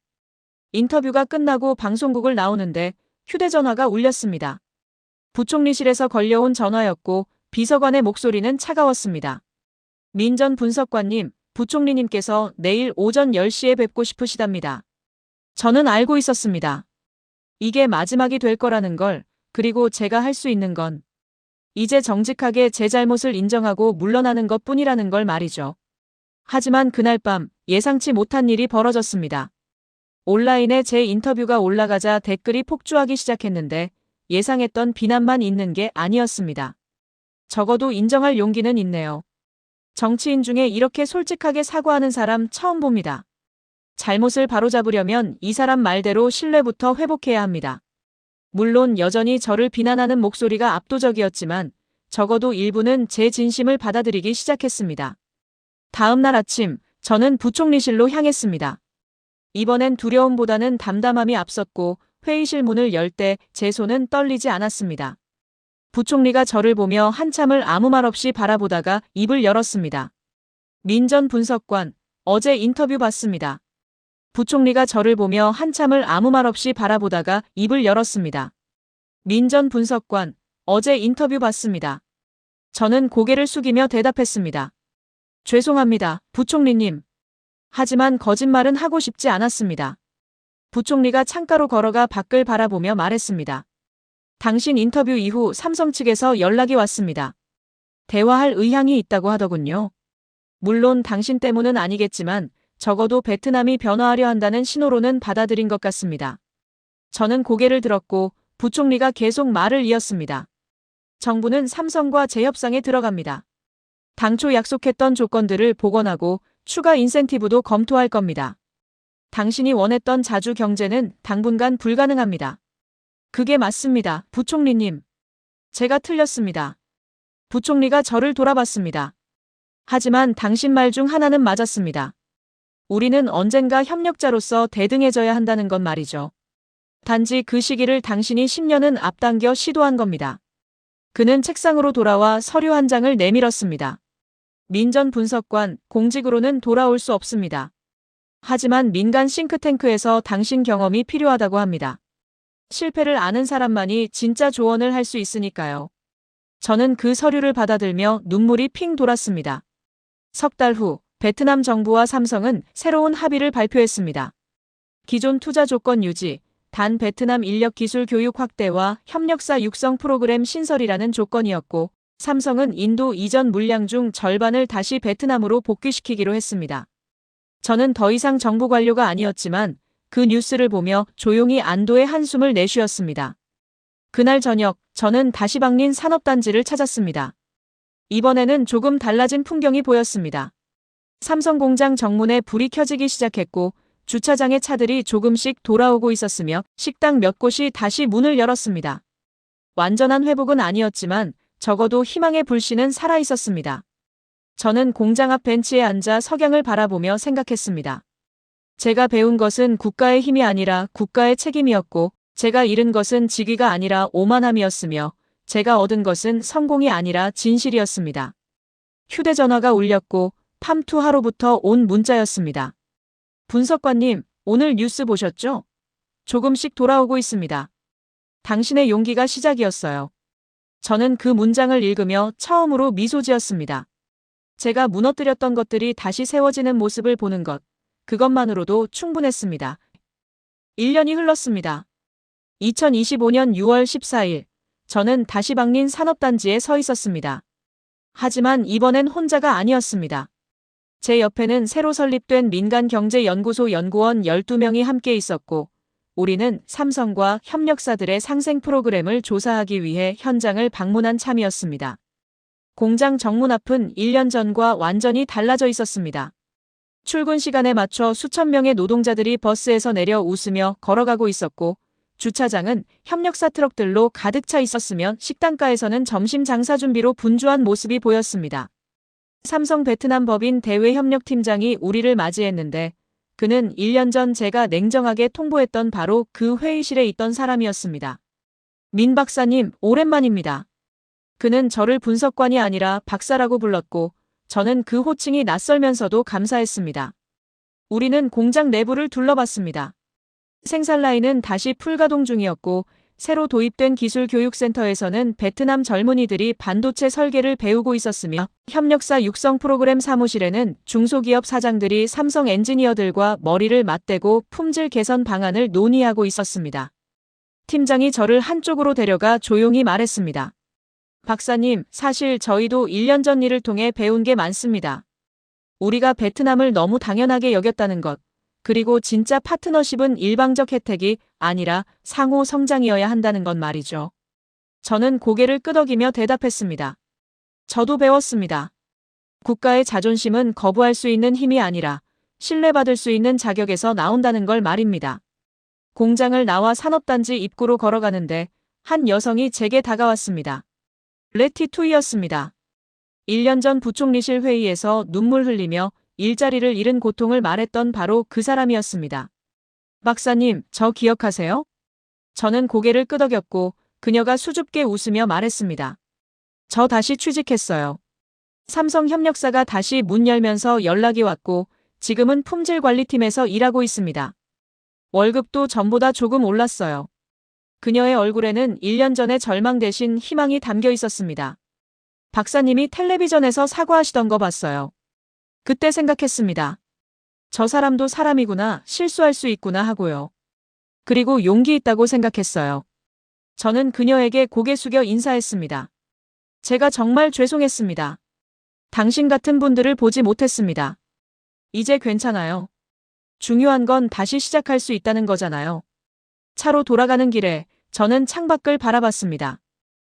인터뷰가 끝나고 방송국을 나오는데 휴대전화가 울렸습니다. 부총리실에서 걸려온 전화였고 비서관의 목소리는 차가웠습니다. 민 전 분석관님, 부총리님께서 내일 오전 10시에 뵙고 싶으시답니다. 저는 알고 있었습니다. 이게 마지막이 될 거라는 걸, 그리고 제가 할 수 있는 건 이제 정직하게 제 잘못을 인정하고 물러나는 것뿐이라는 걸 말이죠. 하지만 그날 밤 예상치 못한 일이 벌어졌습니다. 온라인에 제 인터뷰가 올라가자 댓글이 폭주하기 시작했는데 예상했던 비난만 있는 게 아니었습니다. 적어도 인정할 용기는 있네요. 정치인 중에 이렇게 솔직하게 사과하는 사람 처음 봅니다. 잘못을 바로잡으려면 이 사람 말대로 신뢰부터 회복해야 합니다. 물론 여전히 저를 비난하는 목소리가 압도적이었지만 적어도 일부는 제 진심을 받아들이기 시작했습니다. 다음 날 아침, 저는 부총리실로 향했습니다. 이번엔 두려움보다는 담담함이 앞섰고 회의실 문을 열 때 제 손은 떨리지 않았습니다. 부총리가 저를 보며 한참을 아무 말 없이 바라보다가 입을 열었습니다. 민 전 분석관, 어제 인터뷰 봤습니다. 부총리가 저를 보며 한참을 아무 말 없이 바라보다가 입을 열었습니다. 민 전 분석관, 어제 인터뷰 봤습니다. 저는 고개를 숙이며 대답했습니다. 죄송합니다, 부총리님. 하지만 거짓말은 하고 싶지 않았습니다. 부총리가 창가로 걸어가 밖을 바라보며 말했습니다. 당신 인터뷰 이후 삼성 측에서 연락이 왔습니다. 대화할 의향이 있다고 하더군요. 물론 당신 때문은 아니겠지만 적어도 베트남이 변화하려 한다는 신호로는 받아들인 것 같습니다. 저는 고개를 들었고 부총리가 계속 말을 이었습니다. 정부는 삼성과 재협상에 들어갑니다. 당초 약속했던 조건들을 복원하고 추가 인센티브도 검토할 겁니다. 당신이 원했던 자주 경제는 당분간 불가능합니다. 그게 맞습니다, 부총리님. 제가 틀렸습니다. 부총리가 저를 돌아봤습니다. 하지만 당신 말 중 하나는 맞았습니다. 우리는 언젠가 협력자로서 대등해져야 한다는 건 말이죠. 단지 그 시기를 당신이 10년은 앞당겨 시도한 겁니다. 그는 책상으로 돌아와 서류 한 장을 내밀었습니다. 민 전 분석관, 공직으로는 돌아올 수 없습니다. 하지만 민간 싱크탱크에서 당신 경험이 필요하다고 합니다. 실패를 아는 사람만이 진짜 조언을 할 수 있으니까요. 저는 그 서류를 받아들며 눈물이 핑 돌았습니다. 석 달 후 베트남 정부와 삼성은 새로운 합의를 발표했습니다. 기존 투자 조건 유지, 단 베트남 인력 기술 교육 확대와 협력사 육성 프로그램 신설이라는 조건이었고, 삼성은 인도 이전 물량 중 절반을 다시 베트남으로 복귀시키기로 했습니다. 저는 더 이상 정부 관료가 아니었지만 그 뉴스를 보며 조용히 안도의 한숨을 내쉬었습니다. 그날 저녁, 저는 다시방린 산업단지를 찾았습니다. 이번에는 조금 달라진 풍경이 보였습니다. 삼성 공장 정문에 불이 켜지기 시작했고 주차장에 차들이 조금씩 돌아오고 있었으며 식당 몇 곳이 다시 문을 열었습니다. 완전한 회복은 아니었지만 적어도 희망의 불씨는 살아있었습니다. 저는 공장 앞 벤치에 앉아 석양을 바라보며 생각했습니다. 제가 배운 것은 국가의 힘이 아니라 국가의 책임이었고, 제가 잃은 것은 직위가 아니라 오만함이었으며, 제가 얻은 것은 성공이 아니라 진실이었습니다. 휴대전화가 울렸고 팜투하로부터 온 문자였습니다. 분석관님, 오늘 뉴스 보셨죠? 조금씩 돌아오고 있습니다. 당신의 용기가 시작이었어요. 저는 그 문장을 읽으며 처음으로 미소 지었습니다. 제가 무너뜨렸던 것들이 다시 세워지는 모습을 보는 것, 그것만으로도 충분했습니다. 1년이 흘렀습니다. 2025년 6월 14일, 저는 다시방린 산업단지에 서 있었습니다. 하지만 이번엔 혼자가 아니었습니다. 제 옆에는 새로 설립된 민간경제연구소 연구원 12명이 함께 있었고, 우리는 삼성과 협력사들의 상생 프로그램을 조사하기 위해 현장을 방문한 참이었습니다. 공장 정문 앞은 1년 전과 완전히 달라져 있었습니다. 출근 시간에 맞춰 수천 명의 노동자들이 버스에서 내려 웃으며 걸어가고 있었고, 주차장은 협력사 트럭들로 가득 차 있었으며 식당가에서는 점심 장사 준비로 분주한 모습이 보였습니다. 삼성 베트남 법인 대외협력팀장이 우리를 맞이했는데, 그는 1년 전 제가 냉정하게 통보했던 바로 그 회의실에 있던 사람이었습니다. 민 박사님, 오랜만입니다. 그는 저를 분석관이 아니라 박사라고 불렀고, 저는 그 호칭이 낯설면서도 감사했습니다. 우리는 공장 내부를 둘러봤습니다. 생산 라인은 다시 풀가동 중이었고, 새로 도입된 기술교육센터에서는 베트남 젊은이들이 반도체 설계를 배우고 있었으며, 협력사 육성 프로그램 사무실에는 중소기업 사장들이 삼성 엔지니어들과 머리를 맞대고 품질 개선 방안을 논의하고 있었습니다. 팀장이 저를 한쪽으로 데려가 조용히 말했습니다. 박사님, 사실 저희도 1년 전 일을 통해 배운 게 많습니다. 우리가 베트남을 너무 당연하게 여겼다는 것, 그리고 진짜 파트너십은 일방적 혜택이 아니라 상호 성장이어야 한다는 건 말이죠. 저는 고개를 끄덕이며 대답했습니다. 저도 배웠습니다. 국가의 자존심은 거부할 수 있는 힘이 아니라 신뢰받을 수 있는 자격에서 나온다는 걸 말입니다. 공장을 나와 산업단지 입구로 걸어가는데 한 여성이 제게 다가왔습니다. 레티투이였습니다. 1년 전 부총리실 회의에서 눈물 흘리며 일자리를 잃은 고통을 말했던 바로 그 사람이었습니다. 박사님, 저 기억하세요? 저는 고개를 끄덕였고 그녀가 수줍게 웃으며 말했습니다. 저 다시 취직했어요. 삼성협력사가 다시 문 열면서 연락이 왔고 지금은 품질관리팀에서 일하고 있습니다. 월급도 전보다 조금 올랐어요. 그녀의 얼굴에는 1년 전의 절망 대신 희망이 담겨 있었습니다. 박사님이 텔레비전에서 사과하시던 거 봤어요. 그때 생각했습니다. 저 사람도 사람이구나, 실수할 수 있구나 하고요. 그리고 용기 있다고 생각했어요. 저는 그녀에게 고개 숙여 인사했습니다. 제가 정말 죄송했습니다. 당신 같은 분들을 보지 못했습니다. 이제 괜찮아요. 중요한 건 다시 시작할 수 있다는 거잖아요. 차로 돌아가는 길에 저는 창밖을 바라봤습니다.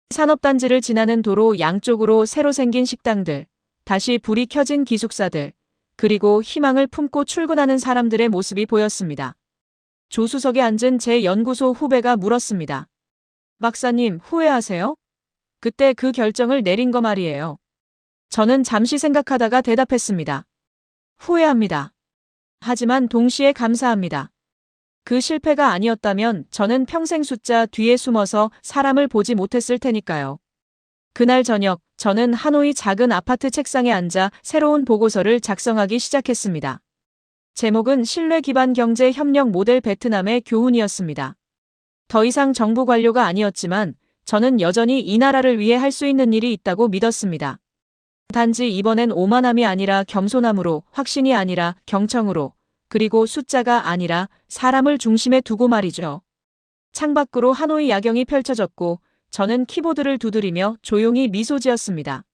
산업단지를 지나는 도로 양쪽으로 새로 생긴 식당들, 다시 불이 켜진 기숙사들, 그리고 희망을 품고 출근하는 사람들의 모습이 보였습니다. 조수석에 앉은 제 연구소 후배가 물었습니다. 박사님, 후회하세요? 그때 그 결정을 내린 거 말이에요. 저는 잠시 생각하다가 대답했습니다. 후회합니다. 하지만 동시에 감사합니다. 그 실패가 아니었다면 저는 평생 숫자 뒤에 숨어서 사람을 보지 못했을 테니까요. 그날 저녁, 저는 하노이 작은 아파트 책상에 앉아 새로운 보고서를 작성하기 시작했습니다. 제목은 신뢰 기반 경제 협력 모델 베트남의 교훈이었습니다. 더 이상 정부 관료가 아니었지만 저는 여전히 이 나라를 위해 할 수 있는 일이 있다고 믿었습니다. 단지 이번엔 오만함이 아니라 겸손함으로, 확신이 아니라 경청으로, 그리고 숫자가 아니라 사람을 중심에 두고 말이죠. 창밖으로 하노이 야경이 펼쳐졌고 저는 키보드를 두드리며 조용히 미소 지었습니다.